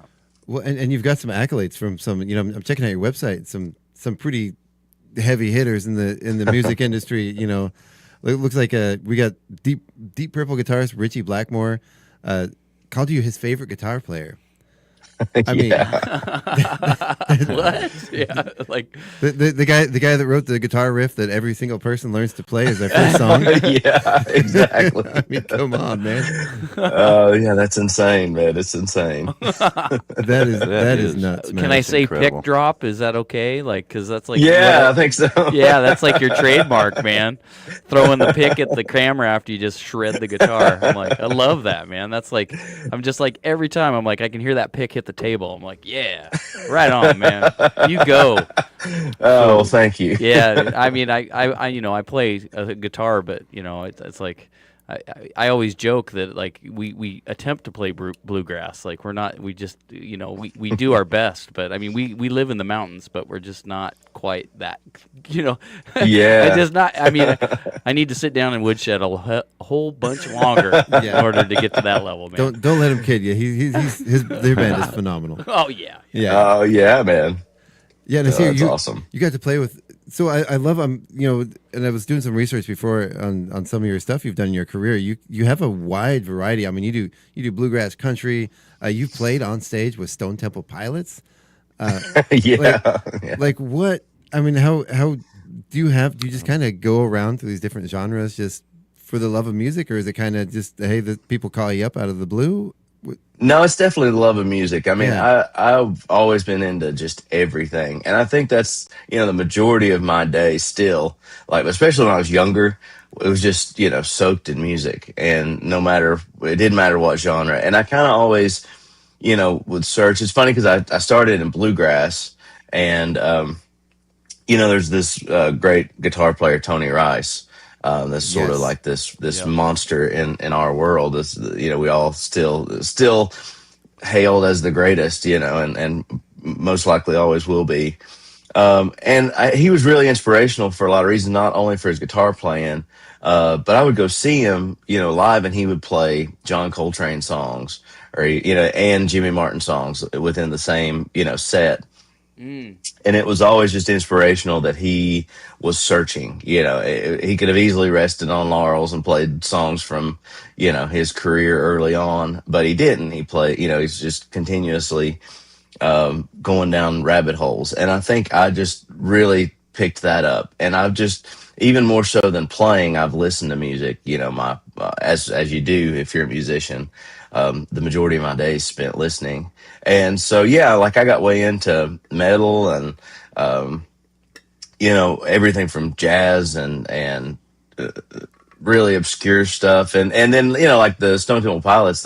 Well, and you've got some accolades from some, I'm checking out your website, some pretty heavy hitters in the music industry. It looks like we got Deep Purple guitarist Richie Blackmore called you his favorite guitar player. I mean, what? Yeah, like the guy that wrote the guitar riff that every single person learns to play as their first song. Yeah, exactly. I mean, come on, man. That's insane, man. It's insane. that is nuts, man. Can I say incredible. pick drop? Is that okay? Like, because that's like I think so. Yeah, that's like your trademark, man. Throwing the pick at the camera after you just shred the guitar. I'm like, I love that, man. That's like, I'm just like every time I'm like, I can hear that pick hit the table. I'm like, yeah, right on, man. You go. Well, thank you. Yeah, I mean, I play a guitar, but it's like I always joke that like we attempt to play bluegrass. Like we just we do our best, but I mean we live in the mountains, but we're just not quite that. Yeah. I mean, I need to sit down and woodshed a whole bunch longer in order to get to that level, man. Don't let him kid you. Their band is phenomenal. Oh yeah. Oh yeah, man. Yeah, and that's awesome. You got to play with. So I love and I was doing some research before on some of your stuff you've done in your career. You have a wide variety. I mean, you do bluegrass, country. You've played on stage with Stone Temple Pilots. Like what? I mean, how do you just kind of go around through these different genres just for the love of music, or is it kind of just the people call you up out of the blue? No, it's definitely the love of music. I mean, I've always been into just everything. And I think that's, the majority of my day still, like, especially when I was younger, it was just, soaked in music, and it didn't matter what genre. And I kind of always, would search. It's funny because I started in bluegrass, and, there's this great guitar player, Tony Rice. That's sort of like this monster in our world. We all still hailed as the greatest, and most likely always will be. He was really inspirational for a lot of reasons, not only for his guitar playing, but I would go see him, live, and he would play John Coltrane songs or, and Jimmy Martin songs within the same, set. And it was always just inspirational that he was searching. He could have easily rested on laurels and played songs from, his career early on, but he didn't. He played, he's just continuously going down rabbit holes. And I think I just really picked that up. And I've just, even more so than playing, I've listened to music, as you do if you're a musician. The majority of my days spent listening. And so, I got way into metal and, everything from jazz and really obscure stuff. And then, like the Stone Temple Pilots,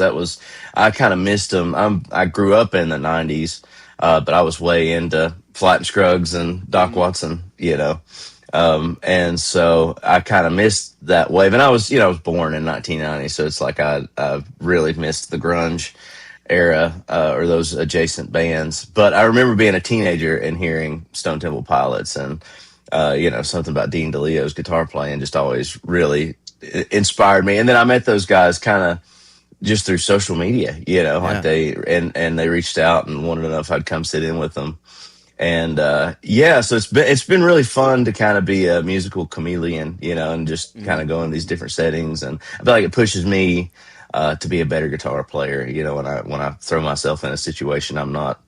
I kind of missed them. I grew up in the 90s, but I was way into Flight and Scruggs and Doc Watson, and so I kind of missed that wave. And I was born in 1990, so it's like I really missed the grunge era or those adjacent bands. But I remember being a teenager and hearing Stone Temple Pilots, and something about Dean DeLeo's guitar playing just always really inspired me. And then I met those guys kind of just through social media, like they reached out and wanted to know if I'd come sit in with them. And so it's been really fun to kind of be a musical chameleon, and just kind of go in these different settings. And I feel like it pushes me to be a better guitar player, when I throw myself in a situation I'm not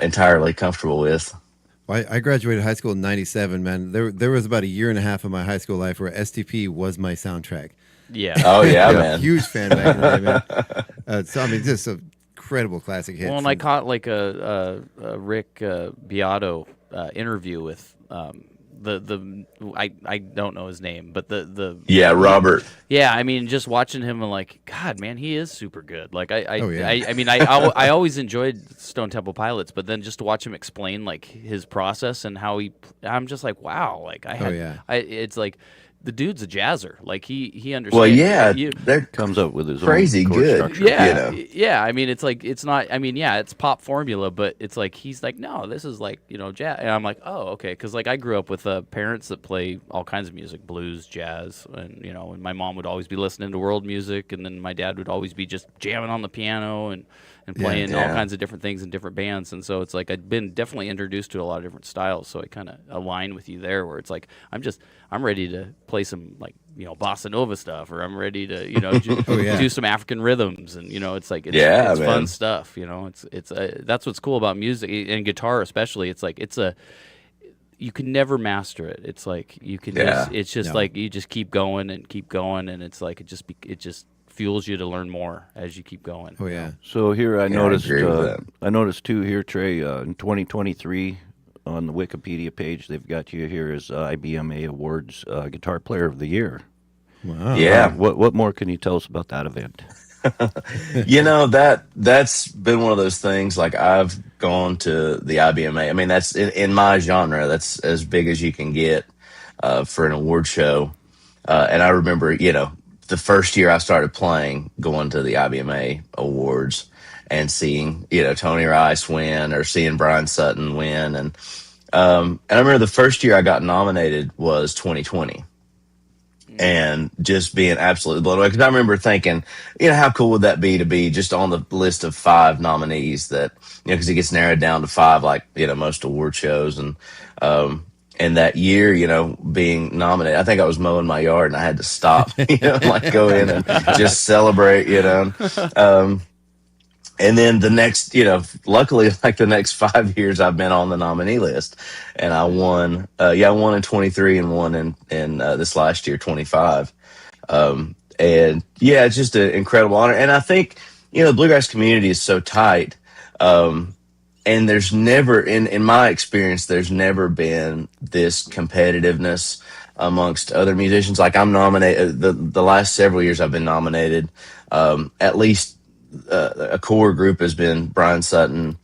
entirely comfortable with. Well, I graduated high school in '97, man. There was about a year and a half of my high school life where STP was my soundtrack. Yeah. Oh yeah, man. Huge fan back in the day, man. So I mean, just a incredible classic hits. Well, and I caught like a Rick Beato interview with I don't know his name, but Robert. Yeah, I mean, just watching him and like, God, man, he is super good. Like I always enjoyed Stone Temple Pilots, but then just to watch him explain like his process and how I'm just like, wow, like it's like. The dude's a jazzer. Like he understands. Well, yeah, that comes up with his crazy own good. Structure. Yeah, yeah. I mean, it's like it's not. I mean, yeah, it's pop formula, but it's like he's like, no, this is like jazz. And I'm like, oh, okay, because like I grew up with parents that play all kinds of music, blues, jazz, and and my mom would always be listening to world music, and then my dad would always be just jamming on the piano and playing all kinds of different things in different bands. And so it's like I'd been definitely introduced to a lot of different styles, so I kind of align with you there, where it's like I'm ready to play some like bossa nova stuff, or I'm ready to do some African rhythms, and it's like it's fun stuff. It's that's what's cool about music and guitar especially. It's like you can never master it. It's like you can like you just keep going, and it's like it just fuels you to learn more as you keep going. Oh yeah. So here I noticed too here, Trey, in 2023 on the Wikipedia page they've got you here as IBMA Awards Guitar Player of the Year. Wow. Yeah. What more can you tell us about that event? That's been one of those things. Like I've gone to the IBMA. I mean, that's in my genre. That's as big as you can get for an award show. And I remember, the first year I started playing, going to the IBMA Awards and seeing, Tony Rice win or seeing Brian Sutton win. And I remember the first year I got nominated was 2020. And just being absolutely blown away. Because I remember thinking, how cool would that be to be just on the list of 5 nominees that, because it gets narrowed down to 5, like, most award shows. And that year, being nominated, I think I was mowing my yard and I had to stop, like go in and just celebrate, and then the next, luckily, like the next 5 years, I've been on the nominee list, and I won. I won in 23 and won in this last year, 25. And it's just an incredible honor. And I think, the bluegrass community is so tight. And there's never, in my experience, there's never been this competitiveness amongst other musicians. Like I'm nominated the last several years I've been nominated. At least a core group has been Brian Sutton,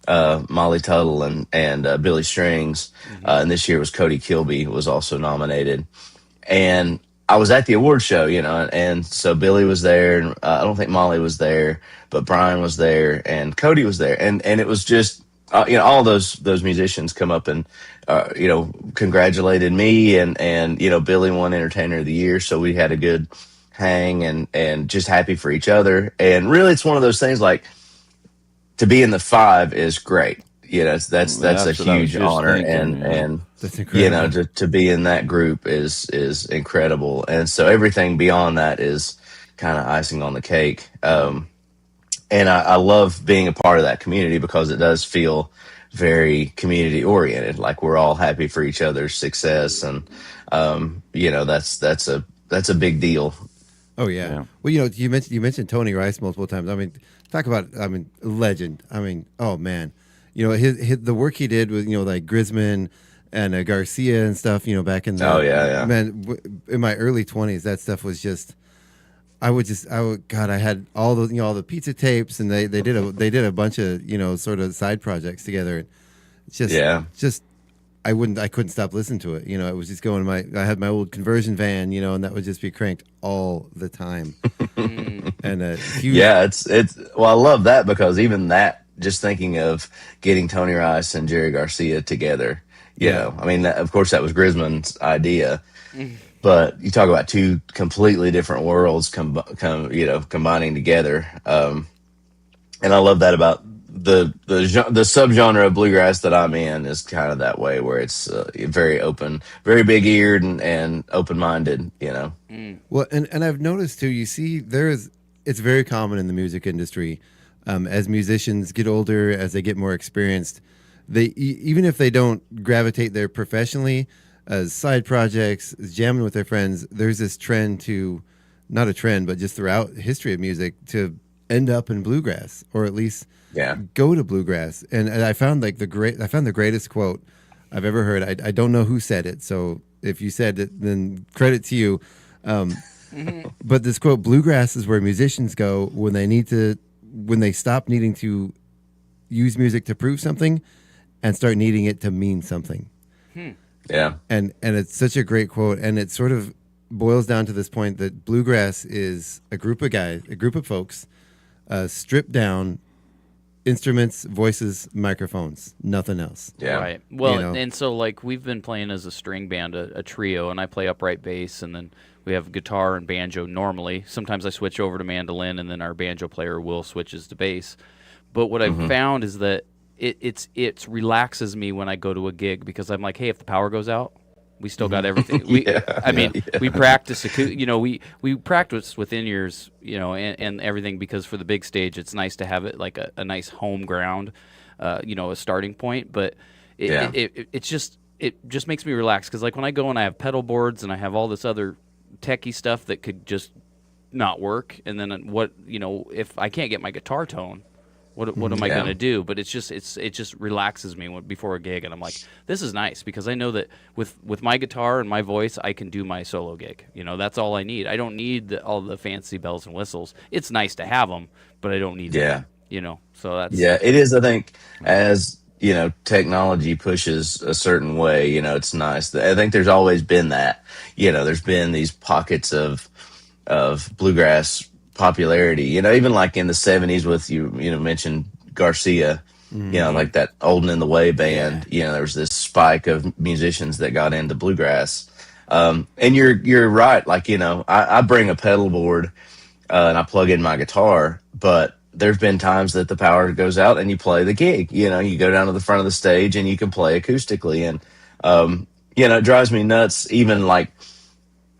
Molly Tuttle, and Billy Strings. And this year was Cody Kilby was also nominated. And I was at the award show, and so Billy was there, and I don't think Molly was there, but Brian was there, and Cody was there, and it was just, all those musicians come up and, congratulated me, and Billy won Entertainer of the Year, so we had a good hang, and just happy for each other, and really it's one of those things like to be in the 5 is great. That's a huge honor, and that's incredible. To be in that group is incredible, and so everything beyond that is kind of icing on the cake. And I love being a part of that community because it does feel very community oriented. Like we're all happy for each other's success, and that's a big deal. Oh yeah. Well, you mentioned Tony Rice multiple times. I mean, talk about legend. I mean, oh man. His the work he did with like Grisman and Garcia and stuff. Back in the man in my early 20s, that stuff was just. I had all those all the pizza tapes, and they did a bunch of sort of side projects together. It's just I couldn't stop listening to it. It was just going I had my old conversion van, and that would just be cranked all the time. And it's well, I love that because even that. Just thinking of getting Tony Rice and Jerry Garcia together, I mean, of course, that was Grisman's idea, but you talk about two completely different worlds combining together, and I love that about the subgenre of bluegrass that I'm in is kind of that way, where it's very open, very big eared and open minded, Well, and I've noticed too. You see, it's very common in the music industry. As musicians get older, as they get more experienced, even if they don't gravitate there professionally, as side projects, as jamming with their friends, there's this trend not a trend, but just throughout history of music to end up in bluegrass, or at least go to bluegrass. And I found the greatest quote I've ever heard. I don't know who said it, so if you said it, then credit to you. But this quote: "Bluegrass is where musicians go when they stop needing to use music to prove something and start needing it to mean something." Yeah. And it's such a great quote. And it sort of boils down to this point that bluegrass is a group of folks, stripped down, instruments, voices, microphones, nothing else. Yeah. Right. Well, and so like we've been playing as a string band, a trio, and I play upright bass, and then we have guitar and banjo normally. Sometimes I switch over to mandolin, and then our banjo player Will switches to bass. But what I've found is that it relaxes me when I go to a gig, because I'm like, hey, if the power goes out, we still got everything. We practice. We practice with in-ears, and everything, because for the big stage, it's nice to have it like a nice home ground, a starting point. But it just makes me relax, because like when I go and I have pedal boards and I have all this other techie stuff that could just not work, and then if I can't get my guitar tone, what am I going to do? But it just relaxes me before a gig, and I'm like, this is nice, because I know that with my guitar and my voice, I can do my solo gig. That's all I need. I don't need all the fancy bells and whistles. It's nice to have them, but I don't need them. So that's it is. I think as technology pushes a certain way, it's nice. I think there's always been that, there's been these pockets of bluegrass popularity, even like in the 70s with you mentioned Garcia, like that Old and in the Way band, there was this spike of musicians that got into bluegrass. And you're right. Like, I bring a pedal board, and I plug in my guitar, but there's been times that the power goes out and you play the gig. You go down to the front of the stage and you can play acoustically. And, it drives me nuts, even like,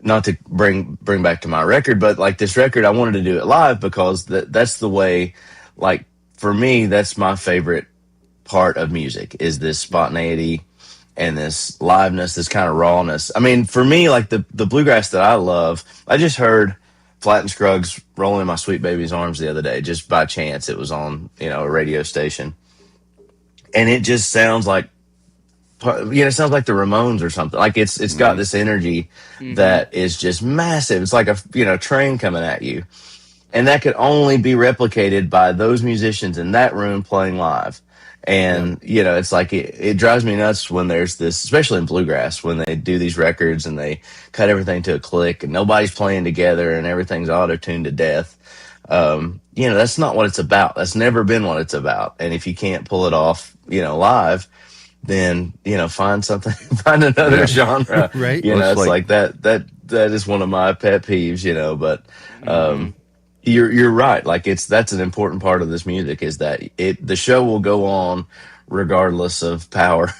not to bring back to my record, but like this record, I wanted to do it live because that's the way, like, for me, that's my favorite part of music, is this spontaneity and this liveness, this kind of rawness. I mean, for me, like the bluegrass that I love, I just heard Flat and Scruggs Rolling in My Sweet Baby's Arms the other day, just by chance. It was on, a radio station. And it just sounds like it sounds like the Ramones or something. Like it's got this energy that is just massive. It's like a train coming at you, and that could only be replicated by those musicians in that room playing live. And it's like it drives me nuts when there's this, especially in bluegrass, when they do these records and they cut everything to a click and nobody's playing together and everything's auto-tuned to death. That's not what it's about. That's never been what it's about. And if you can't pull it off, live, then find another genre. Right. It's like that is one of my pet peeves. But you're right. Like that's an important part of this music, is that the show will go on regardless of power.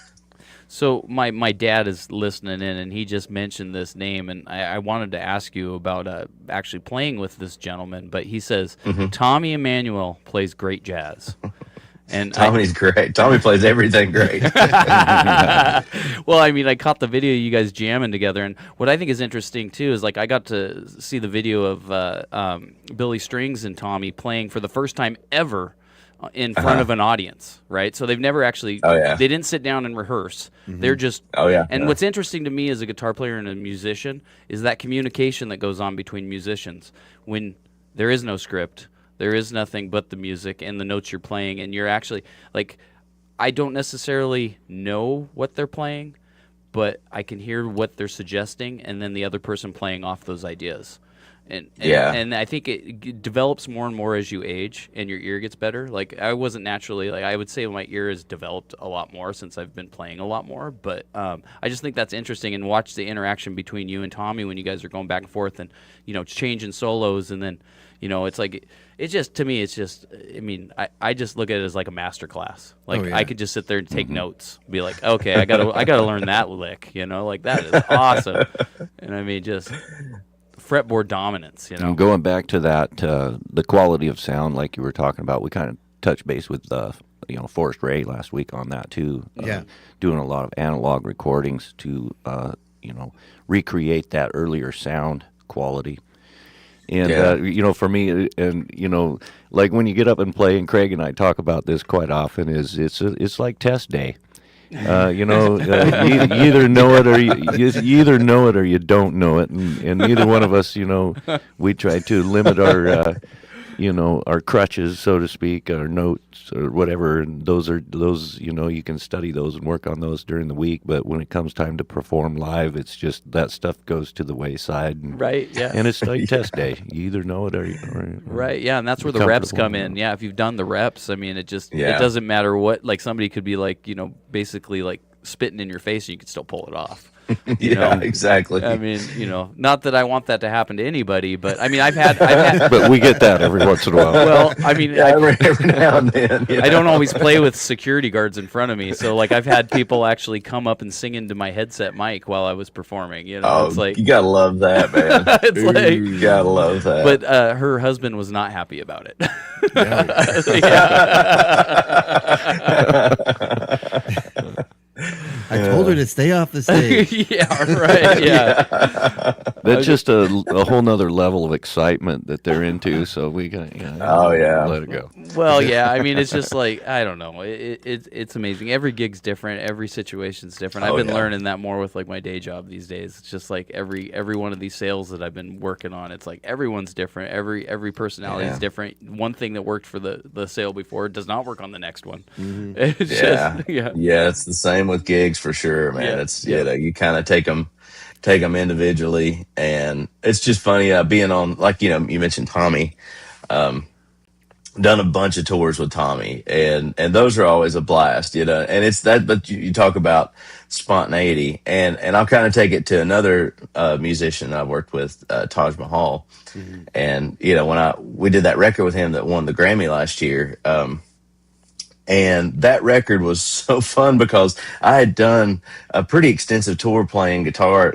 So my dad is listening in, and he just mentioned this name, and I wanted to ask you about actually playing with this gentleman, but he says Tommy Emmanuel plays great jazz. And Tommy's great. Tommy plays everything great. Well, I mean, I caught the video of you guys jamming together, and what I think is interesting too is, like, I got to see the video of Billy Strings and Tommy playing for the first time ever in front of an audience, right? So they've never actually, they didn't sit down and rehearse. They're just, and what's interesting to me as a guitar player and a musician is that communication that goes on between musicians when there is no script. There is nothing but the music and the notes you're playing, and you're actually, like, I don't necessarily know what they're playing, but I can hear what they're suggesting, and then the other person playing off those ideas. And I think it develops more and more as you age and your ear gets better. Like, I wasn't naturally, like, I would say my ear has developed a lot more since I've been playing a lot more, but I just think that's interesting, and watch the interaction between you and Tommy when you guys are going back and forth and, changing solos, and then, it's like, it's just, to me, it's just, I mean, I just look at it as like a master class. Like, I could just sit there and take notes, be like, okay, I gotta learn that lick, like, that is awesome. And I mean, just fretboard dominance, And going back to that, the quality of sound, like you were talking about, we kind of touched base with Forrest Ray last week on that too. Doing a lot of analog recordings to recreate that earlier sound quality. And for me, and like when you get up and play, and Craig and I talk about this quite often, it's like test day. You either know it or you either know it or you don't know it, and neither one of us, we try to limit our our crutches, so to speak, our notes or whatever. And those you can study those and work on those during the week. But when it comes time to perform live, it's just that stuff goes to the wayside. And, right. Yeah. And it's like test day. You either know it or right. Yeah. And that's where the reps come in. Yeah. If you've done the reps, I mean, it doesn't matter what. Like, somebody could be like, basically like spitting in your face, and you could still pull it off. Exactly. I mean, not that I want that to happen to anybody, but I mean, I've had but we get that every once in a while. Well, I mean, every now and then. I don't always play with security guards in front of me, so like I've had people actually come up and sing into my headset mic while I was performing. It's like, you gotta love that, man. It's like, you gotta love that. But her husband was not happy about it. I told her to stay off the stage. Yeah, right. Yeah. That's just a whole nother level of excitement that they're into. So we got let it go. Well, yeah. I mean, it's just like, I don't know. It's amazing. Every gig's different. Every situation's different. I've been learning that more with like my day job these days. It's just like every one of these sales that I've been working on. It's like everyone's different. Every personality is different. One thing that worked for the sale before does not work on the next one. Mm-hmm. It's just, it's the same with gigs for sure, man. It's you kind of take them individually, and it's just funny being on, like, you mentioned Tommy. Done a bunch of tours with Tommy, and those are always a blast, and it's that. But you talk about spontaneity, and I'll kind of take it to another musician I worked with, Taj Mahal, and when we did that record with him that won the Grammy last year. And that record was so fun because I had done a pretty extensive tour playing guitar.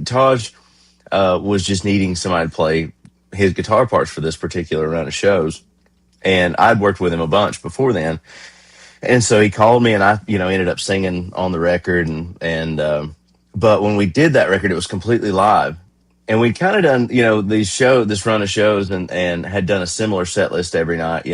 Taj was just needing somebody to play his guitar parts for this particular run of shows. And I'd worked with him a bunch before then. And so he called me, and I, ended up singing on the record. But when we did that record, it was completely live. And we'd kind of done, this run of shows and had done a similar set list every night,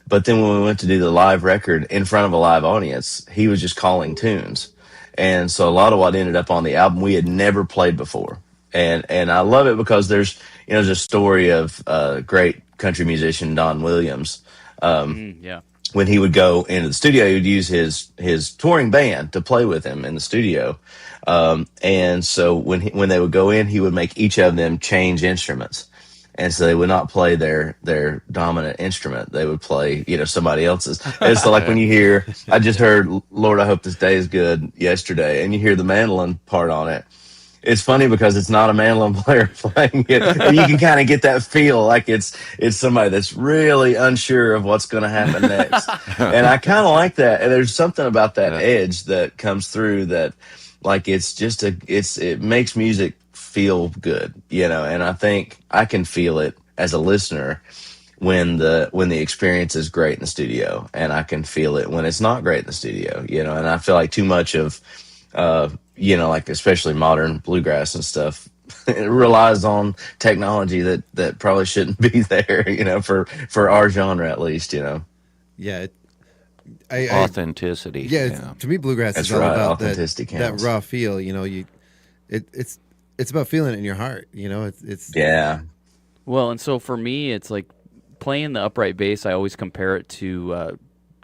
But then when we went to do the live record in front of a live audience, he was just calling tunes. And so a lot of what ended up on the album we had never played before. And I love it because there's a story of great country musician Don Williams. Yeah. When he would go into the studio, he would use his touring band to play with him in the studio. And so when they would go in, he would make each of them change instruments. And so they would not play their dominant instrument. They would play, somebody else's. And so like when you hear, I just heard Lord, I Hope This Day Is Good yesterday, and you hear the mandolin part on it. It's funny because it's not a mandolin player playing it. And you can kind of get that feel like it's somebody that's really unsure of what's going to happen next. And I kind of like that. And there's something about that edge that comes through that, like, it makes music feel good, and I think I can feel it as a listener when the experience is great in the studio, and I can feel it when it's not great in the studio, and I feel like too much of, like especially modern bluegrass and stuff, it relies on technology that probably shouldn't be there, for our genre at least, Yeah. Authenticity. To me, bluegrass That's is all right, about authenticity that counts. raw feel. It's about feeling it in your heart. It's yeah. Well, and so for me, it's like playing the upright bass. I always compare it to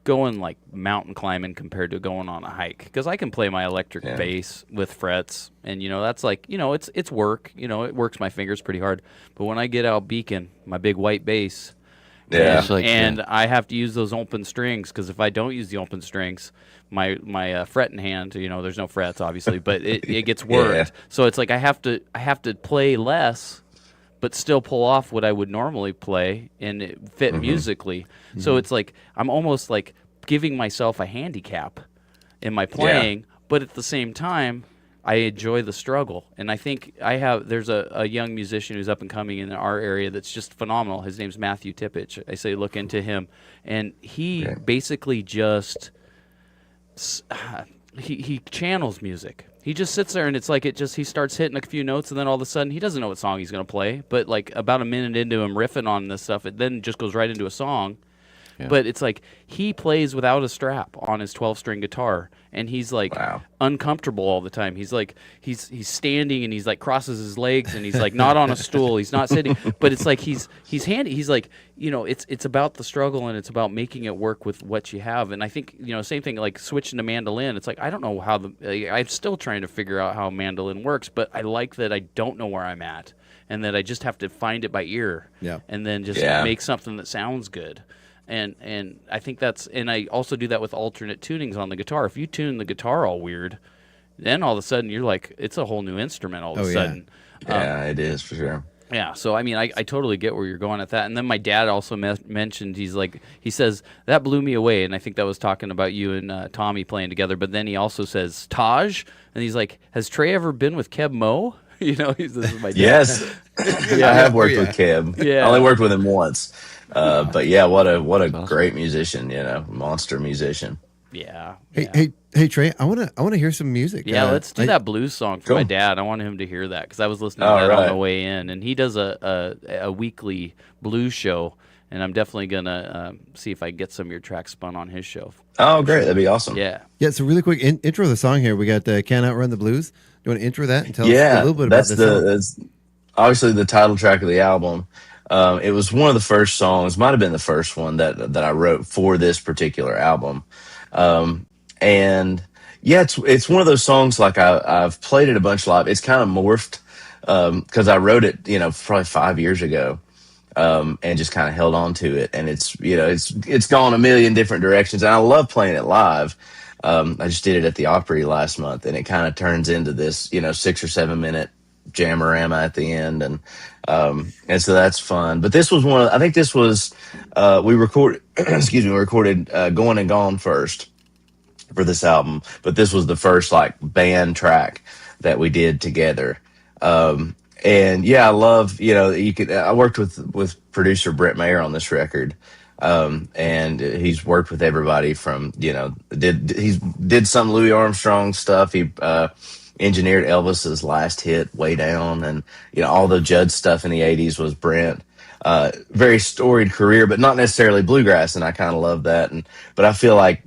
going like mountain climbing compared to going on a hike, because I can play my electric bass with frets, and that's like it's work. It works my fingers pretty hard. But when I get out beacon, my big white bass. Yeah, and I have to use those open strings, because if I don't use the open strings, my fret in hand, there's no frets obviously, but it gets worked. So it's like I have to play less, but still pull off what I would normally play and it fit musically. So it's like I'm almost like giving myself a handicap in my playing, but at the same time, I enjoy the struggle. And I think there's a young musician who's up and coming in our area that's just phenomenal. His name's Matthew Tippich. I say look into him. And he basically just, he channels music. He just sits there and it's like he starts hitting a few notes, and then all of a sudden he doesn't know what song he's going to play. But like about a minute into him riffing on this stuff, it then just goes right into a song. Yeah. But it's like he plays without a strap on his 12-string guitar, and he's like uncomfortable all the time. He's like he's standing and he's like crosses his legs, and he's like not on a stool. He's not sitting, but it's like he's handy. He's like it's about the struggle, and it's about making it work with what you have. And I think same thing like switching to mandolin. It's like I don't know how I'm still trying to figure out how mandolin works, but I like that I don't know where I'm at, and that I just have to find it by ear, and then just make something that sounds good. And I think and I also do that with alternate tunings on the guitar. If you tune the guitar all weird, then all of a sudden you're like, it's a whole new instrument all of a sudden. Yeah, it is for sure. Yeah, so I mean, I totally get where you're going at that. And then my dad also mentioned, he says, that blew me away. And I think that was talking about you and Tommy playing together. But then he also says, Taj, and he's like, has Trey ever been with Keb Mo? This is my dad. Yes, I have worked with Keb. Yeah, I only worked with him once. But yeah, what a great musician, monster musician. Yeah. Hey Trey, I want to hear some music. Yeah, let's do that blues song for my dad. I want him to hear that, because I was listening to that on the way in, and he does a weekly blues show, and I'm definitely gonna see if I can get some of your tracks spun on his show. Oh, great, that'd be awesome. Yeah. So really quick intro of the song here. We got "Can't Outrun the Blues." Do you want to intro that and tell us a little bit about this song? That's obviously the title track of the album. It was one of the first songs, might have been the first one that I wrote for this particular album. And yeah, it's one of those songs, like I've played it a bunch live. It's kind of morphed, cause I wrote it, probably 5 years ago, and just kind of held on to it. And it's gone a million different directions, and I love playing it live. I just did it at the Opry last month, and it kind of turns into this, 6 or 7 minute jamorama at the end, and so that's fun. But this was I think this was we recorded Going and Gone first for this album, but this was the first like band track that we did together. And yeah, I love I worked with producer Brett Mayer on this record. And he's worked with everybody from, he did some Louis Armstrong stuff. He engineered Elvis's last hit, Way Down, and all the Judd stuff in the '80s was Brent. Very storied career, but not necessarily bluegrass, and I kind of love that. But I feel like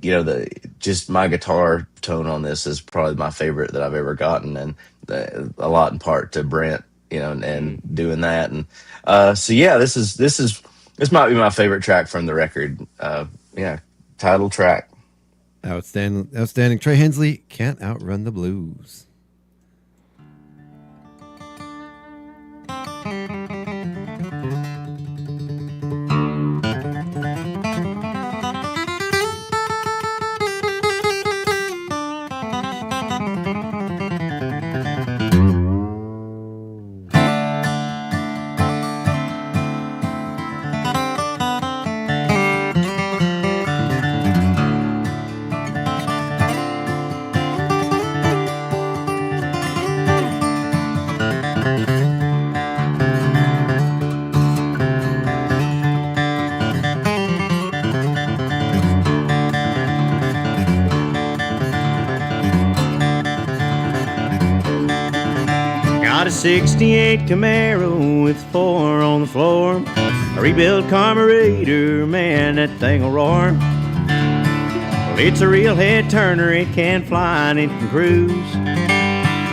just my guitar tone on this is probably my favorite that I've ever gotten, and a lot in part to Brent, and doing that. And so yeah, this might be my favorite track from the record. Title track. Outstanding. Trey Hensley, Can't Outrun the Blues. Got a 68 Camaro with 4 on the floor. A rebuilt carburetor, man, that thing'll roar. Well, it's a real head turner, it can fly and it can cruise.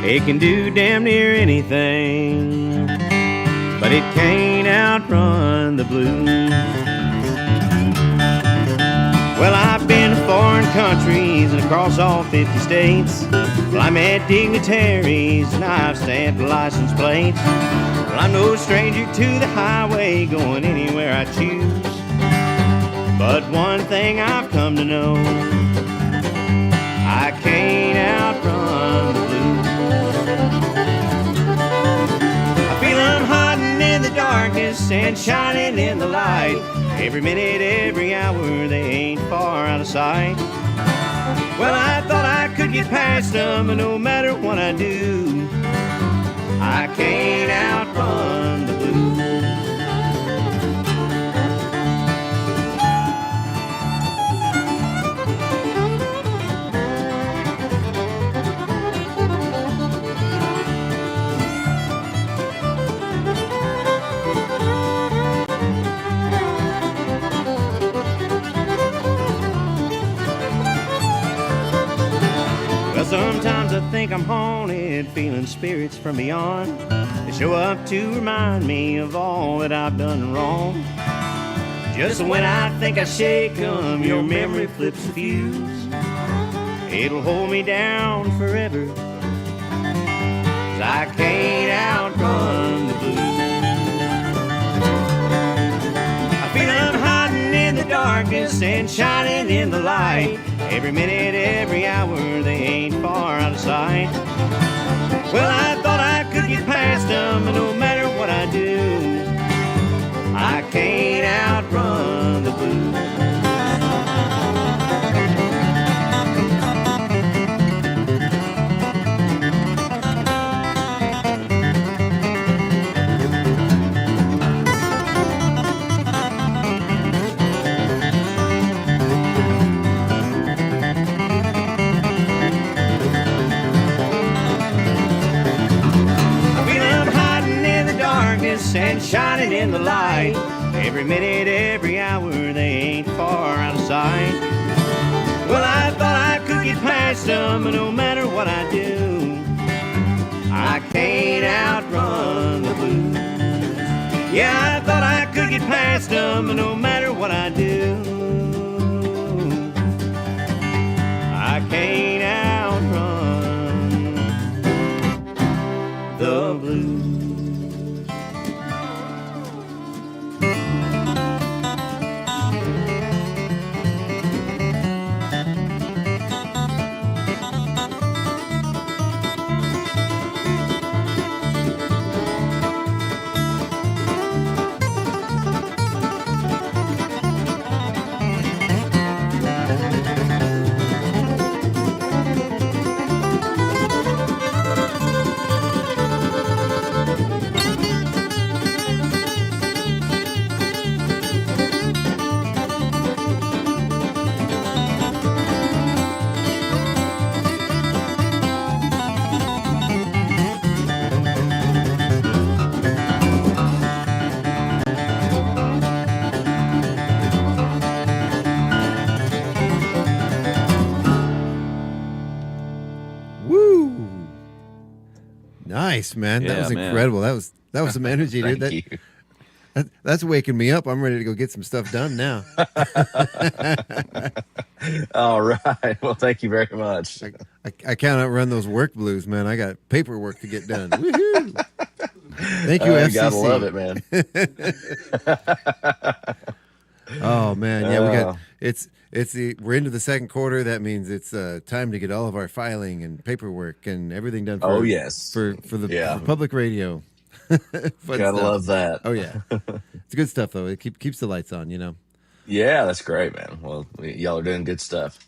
It can do damn near anything, but it can't outrun the blues. Well, I've been to foreign countries and across all 50 states. Well, I met dignitaries and I've stamped license plates. Well, I'm no stranger to the highway, going anywhere I choose. But one thing I've come to know, I can't outrun the blues. I feel them hiding in the darkness and shining in the light. Every minute, every hour, they ain't far out of sight. Well, I thought I could get past them, but no matter what I do, I can't outrun the blues. Sometimes I think I'm haunted, feeling spirits from beyond. They show up to remind me of all that I've done wrong. Just when I think I shake them, your memory flips a fuse. It'll hold me down forever, 'cause I can't outrun the blues. I feel I'm hiding in the darkness and shining in the light. Every minute, every hour, they ain't far out of sight. Well, I thought I could get past them, but no matter what I do, I can't outrun the blues. And shining in the light. Every minute, every hour, they ain't far out of sight. Well, I thought I could get past them, but no matter what I do, I can't outrun the blues. Yeah, I thought I could get past them, but no matter what I do, I can't outrun the blues. Nice, man. That Yeah, was man. incredible. That was some energy, dude. Thank you. That's waking me up. I'm ready to go get some stuff done now. All right. Well, thank you very much. I can't outrun those work blues, man. I got paperwork to get done. Woohoo! Thank you, You FCC. gotta love it, man. Oh man, yeah, we're into the second quarter. That means it's time to get all of our filing and paperwork and everything done. For, yes, for the public radio. Gotta love that. Oh yeah, it's good stuff though. It keeps the lights on, you know. Yeah, that's great, man. Well, y'all are doing good stuff.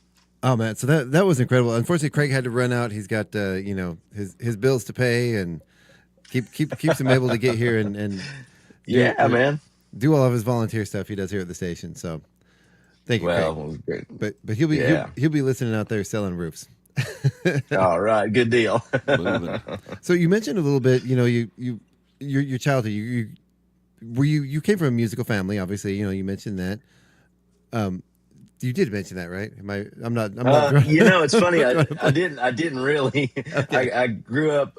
Oh man, so that was incredible. Unfortunately, Craig had to run out. He's got his bills to pay and keeps him able to get here and man, do all of his volunteer stuff he does here at the station. So thank you, well, Craig. But he'll be listening out there selling roofs. All right, good deal. So you mentioned a little bit, your childhood. You came from a musical family, obviously. You mentioned that. You did mention that, right? I'm not. It's funny. I didn't really. Okay. I grew up.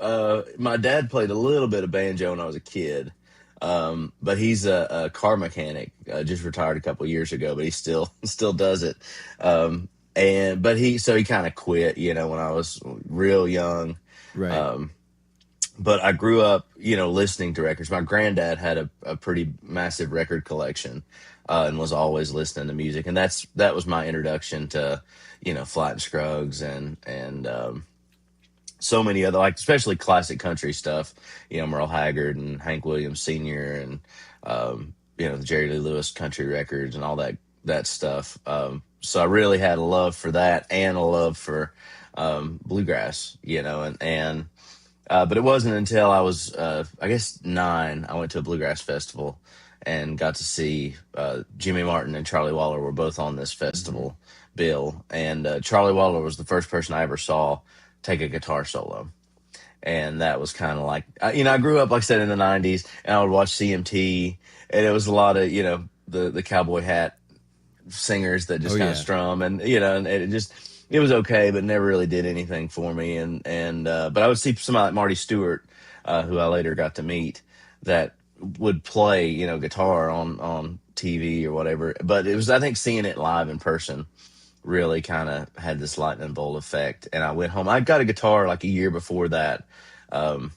My dad played a little bit of banjo when I was a kid, but he's a car mechanic. Just retired a couple of years ago, but he still does it. But he kind of quit, when I was real young. Right. But I grew up, listening to records. My granddad had a pretty massive record collection, and was always listening to music. And that was my introduction to, Flight and Scruggs and so many other, like, especially classic country stuff, Merle Haggard and Hank Williams Sr. and, the Jerry Lee Lewis country records and all that stuff. So I really had a love for that and a love for bluegrass, but it wasn't until I was, I guess 9, I went to a bluegrass festival and got to see Jimmy Martin and Charlie Waller were both on this festival bill. And Charlie Waller was the first person I ever saw take a guitar solo. And that was kind of like, I grew up, like I said, in the 90s, and I would watch CMT, and it was a lot of, the cowboy hat singers that just kind of strum, and and it was okay, but never really did anything for me. But I would see somebody like Marty Stewart, who I later got to meet, that would play guitar on TV or whatever. But it was, I think, seeing it live in person really kind of had this lightning bolt effect. And I went home. I got a guitar like a year before that, and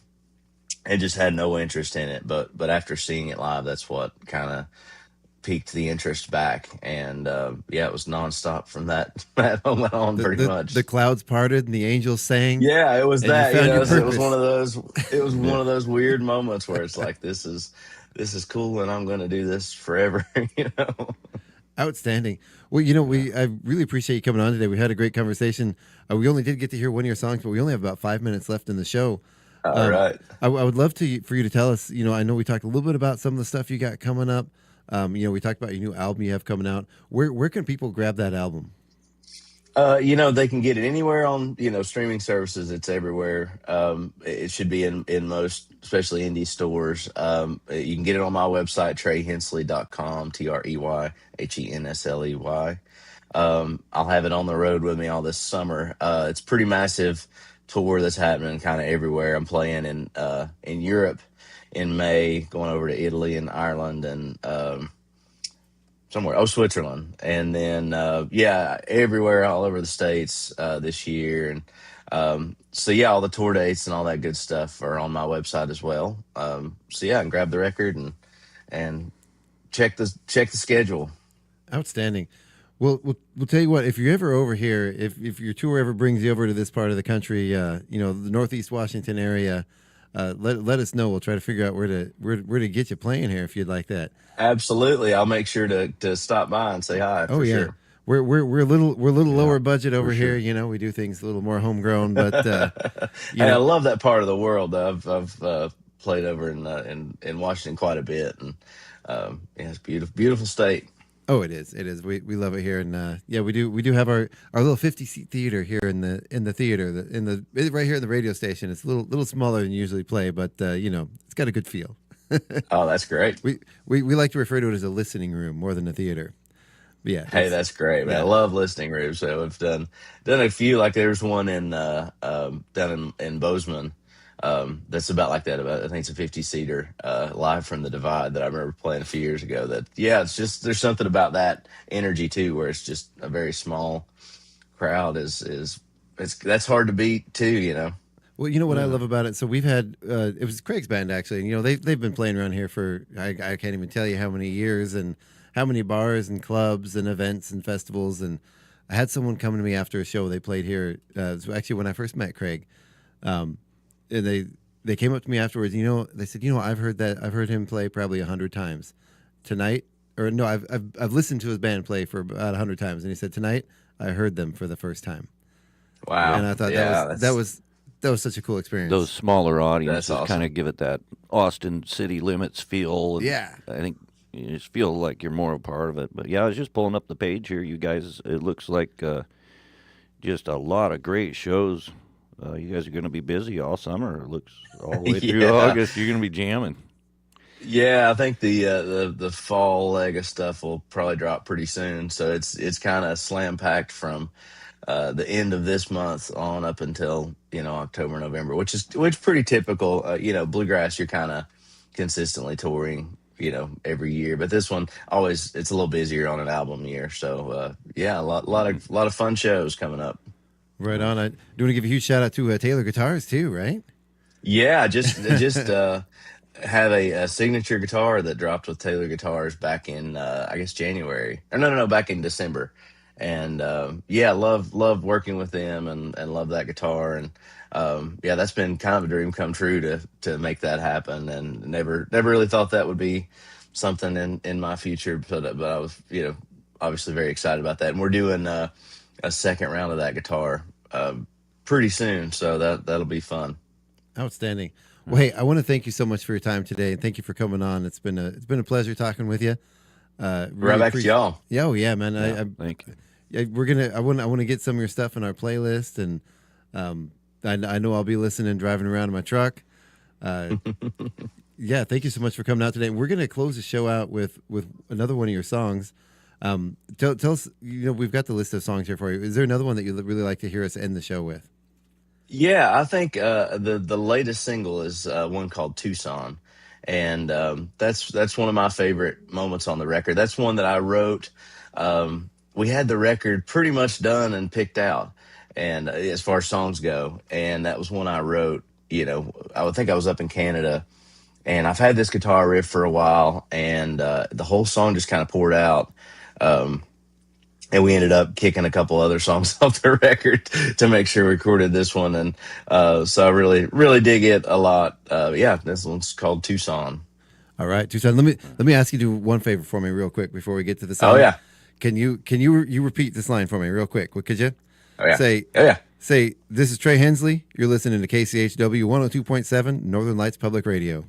just had no interest in it. But after seeing it live, that's what kind of piqued the interest back. And it was nonstop from that moment on, pretty much. The clouds parted and the angels sang. Yeah, it was that. It was one of those. It was one of those weird moments where it's like, this is cool, and I'm going to do this forever. Outstanding. Well, I really appreciate you coming on today. We had a great conversation. We only did get to hear one of your songs, but we only have about 5 minutes left in the show. All right. I would love for you to tell us. I know we talked a little bit about some of the stuff you got coming up. We talked about your new album you have coming out. Where can people grab that album? They can get it anywhere on, streaming services. It's everywhere. It should be in most, especially indie stores. You can get it on my website, TreyHensley.com, TreyHensley. I'll have it on the road with me all this summer. It's a pretty massive tour that's happening kind of everywhere. I'm playing in Europe in May, going over to Italy and Ireland and Switzerland, and then everywhere, all over the States this year. And all the tour dates and all that good stuff are on my website as well. I can grab the record and check the schedule. Outstanding. Well, we'll tell you what, if you're ever over here, if your tour ever brings you over to this part of the country, the Northeast Washington area, let us know. We'll try to figure out where to get you playing here if you'd like that. Absolutely, I'll make sure to stop by and say hi. Oh yeah, sure. We're a little lower budget over here. We do things a little more homegrown, but I love that part of the world. I've played over in Washington quite a bit, and it's beautiful state. Oh, it is. We love it here, and we do have our little 50-seat theater here in the theater, right here in the radio station. It's a little smaller than you usually play, but it's got a good feel. Oh, that's great. We like to refer to it as a listening room more than a theater. But yeah. Hey, that's great, man. I love listening rooms. So we've done a few. Like there's one in down in Bozeman, that's about like that. I think it's a 50-seater live from the Divide that I remember playing a few years ago. That it's just there's something about that energy too, where it's just a very small crowd that's hard to beat too, you know. Well, you know what I love about it? So we've had, it was Craig's band actually, and you know, they've been playing around here for, I can't even tell you how many years and how many bars and clubs and events and festivals. And I had someone come to me after a show they played here. It was actually when I first met Craig. And they came up to me afterwards, you know, they said, you know, I've heard him play probably 100 times tonight. Or no, I've listened to his band play for about 100 times. And he said, tonight I heard them for the first time. Wow. And I thought that was such a cool experience. Those smaller audiences awesome. kind of give it that Austin city limits feel. And Yeah. I think you just feel like you're more a part of it. But yeah, I was just pulling up the page here. You guys, it looks like just a lot of great shows. You guys are going to be busy all summer. It looks all the way through August. You're going to be jamming. Yeah, I think the fall leg of stuff will probably drop pretty soon. So it's kind of slam packed from the end of this month on up until, you know, October, November, which is pretty typical. You know, bluegrass, you're kind of consistently touring, you know, every year, but this one always it's a little busier on an album year. So a lot of fun shows coming up. Right on. I do want to give a huge shout out to Taylor Guitars too, right? Yeah, just have a signature guitar that dropped with Taylor Guitars back in I guess January. Or no, back in December. And love working with them and love that guitar. And that's been kind of a dream come true to make that happen. And never really thought that would be something in my future, but I was, you know, obviously very excited about that. And we're doing a second round of that guitar pretty soon, so that'll be fun. Outstanding. Well, hey, I want to thank you so much for your time today, and thank you for coming on. It's been a pleasure talking with you. Really right back to y'all. Yeah, oh yeah, man. Yeah, thank you. Yeah, I want to get some of your stuff in our playlist, and I know I'll be listening driving around in my truck. Yeah, thank you so much for coming out today. We're gonna close the show out with another one of your songs. Tell us, you know, we've got the list of songs here for you. Is there another one that you'd really like to hear us end the show with? Yeah, I think the latest single is one called Tucson, and that's one of my favorite moments on the record. That's one that I wrote. We had the record pretty much done and picked out, and as far as songs go, and that was one I wrote. You know, I would think I was up in Canada, and I've had this guitar riff for a while, and the whole song just kind of poured out. And we ended up kicking a couple other songs off the record to make sure we recorded this one. And so I really, really dig it a lot. This one's called Tucson. All right, Tucson. Let me ask you to do one favor for me real quick before we get to the song. Oh, yeah. Can you repeat this line for me real quick? Could you? Oh, yeah. Say, this is Trey Hensley. You're listening to KCHW 102.7 Northern Lights Public Radio.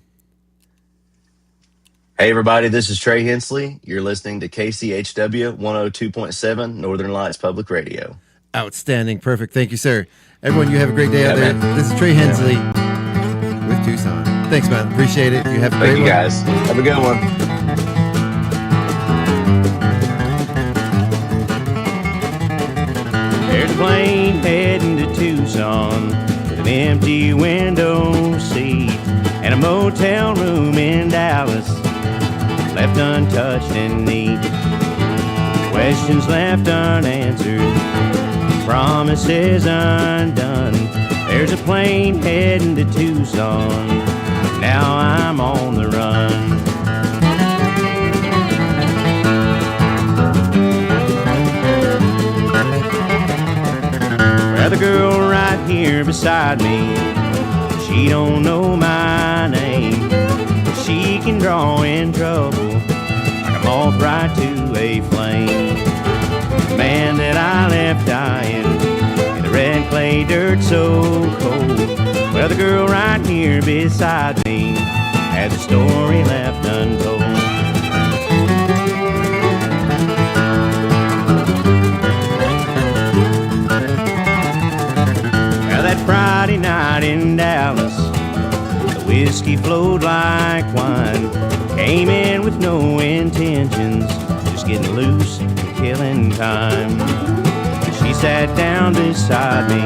Hey, everybody, this is Trey Hensley. You're listening to KCHW 102.7 Northern Lights Public Radio. Outstanding. Perfect. Thank you, sir. Everyone, you have a great day out there. Man. This is Trey Hensley with Tucson. Thanks, man. Appreciate it. You have a great one. Thank you, guys. Have a good one. There's a plane heading to Tucson with an empty window seat and a motel room in Dallas left untouched and neat. Questions left unanswered, promises undone. There's a plane heading to Tucson, now I'm on the run. Well, the girl right here beside me, she don't know my name. She can draw in trouble like a moth right to a flame. The man that I left dying in the red clay dirt so cold. Well, the girl right here beside me has a story left untold. Well, that Friday night in Dallas, whiskey flowed like wine. Came in with no intentions, just getting loose and killing time. She sat down beside me,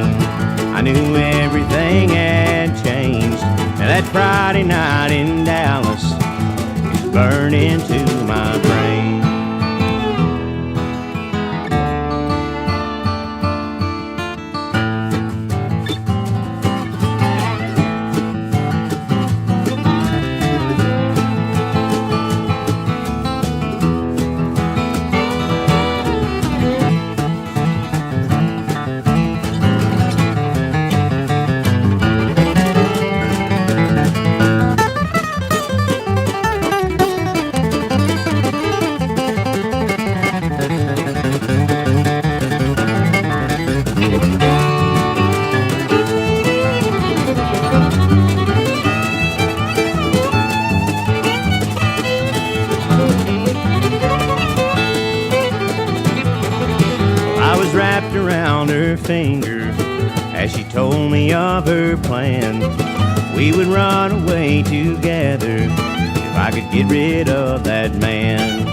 I knew everything had changed. That Friday night in Dallas is burned into my brain. Wrapped around her finger as she told me of her plan. We would run away together if I could get rid of that man.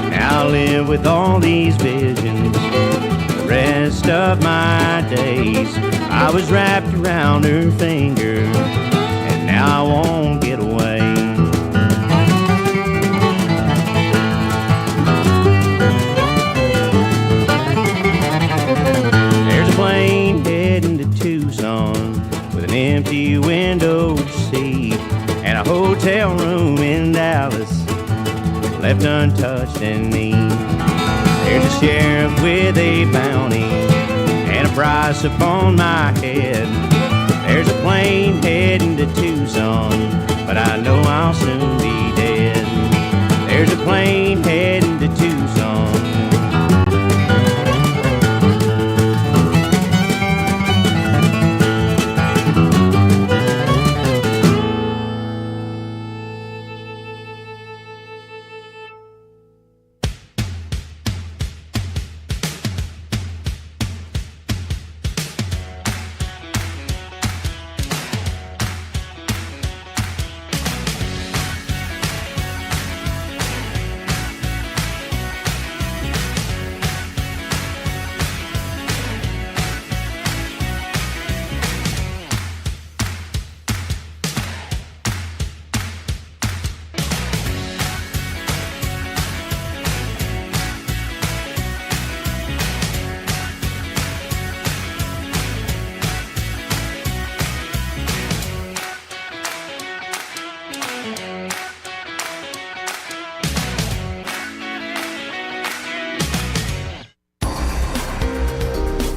Now I live with all these visions the rest of my days. I was wrapped around her finger and now I won't get away. Plane heading to Tucson with an empty window seat and a hotel room in Dallas left untouched and neat. There's a sheriff with a bounty and a price upon my head. There's a plane heading to Tucson, but I know I'll soon be dead. There's a plane heading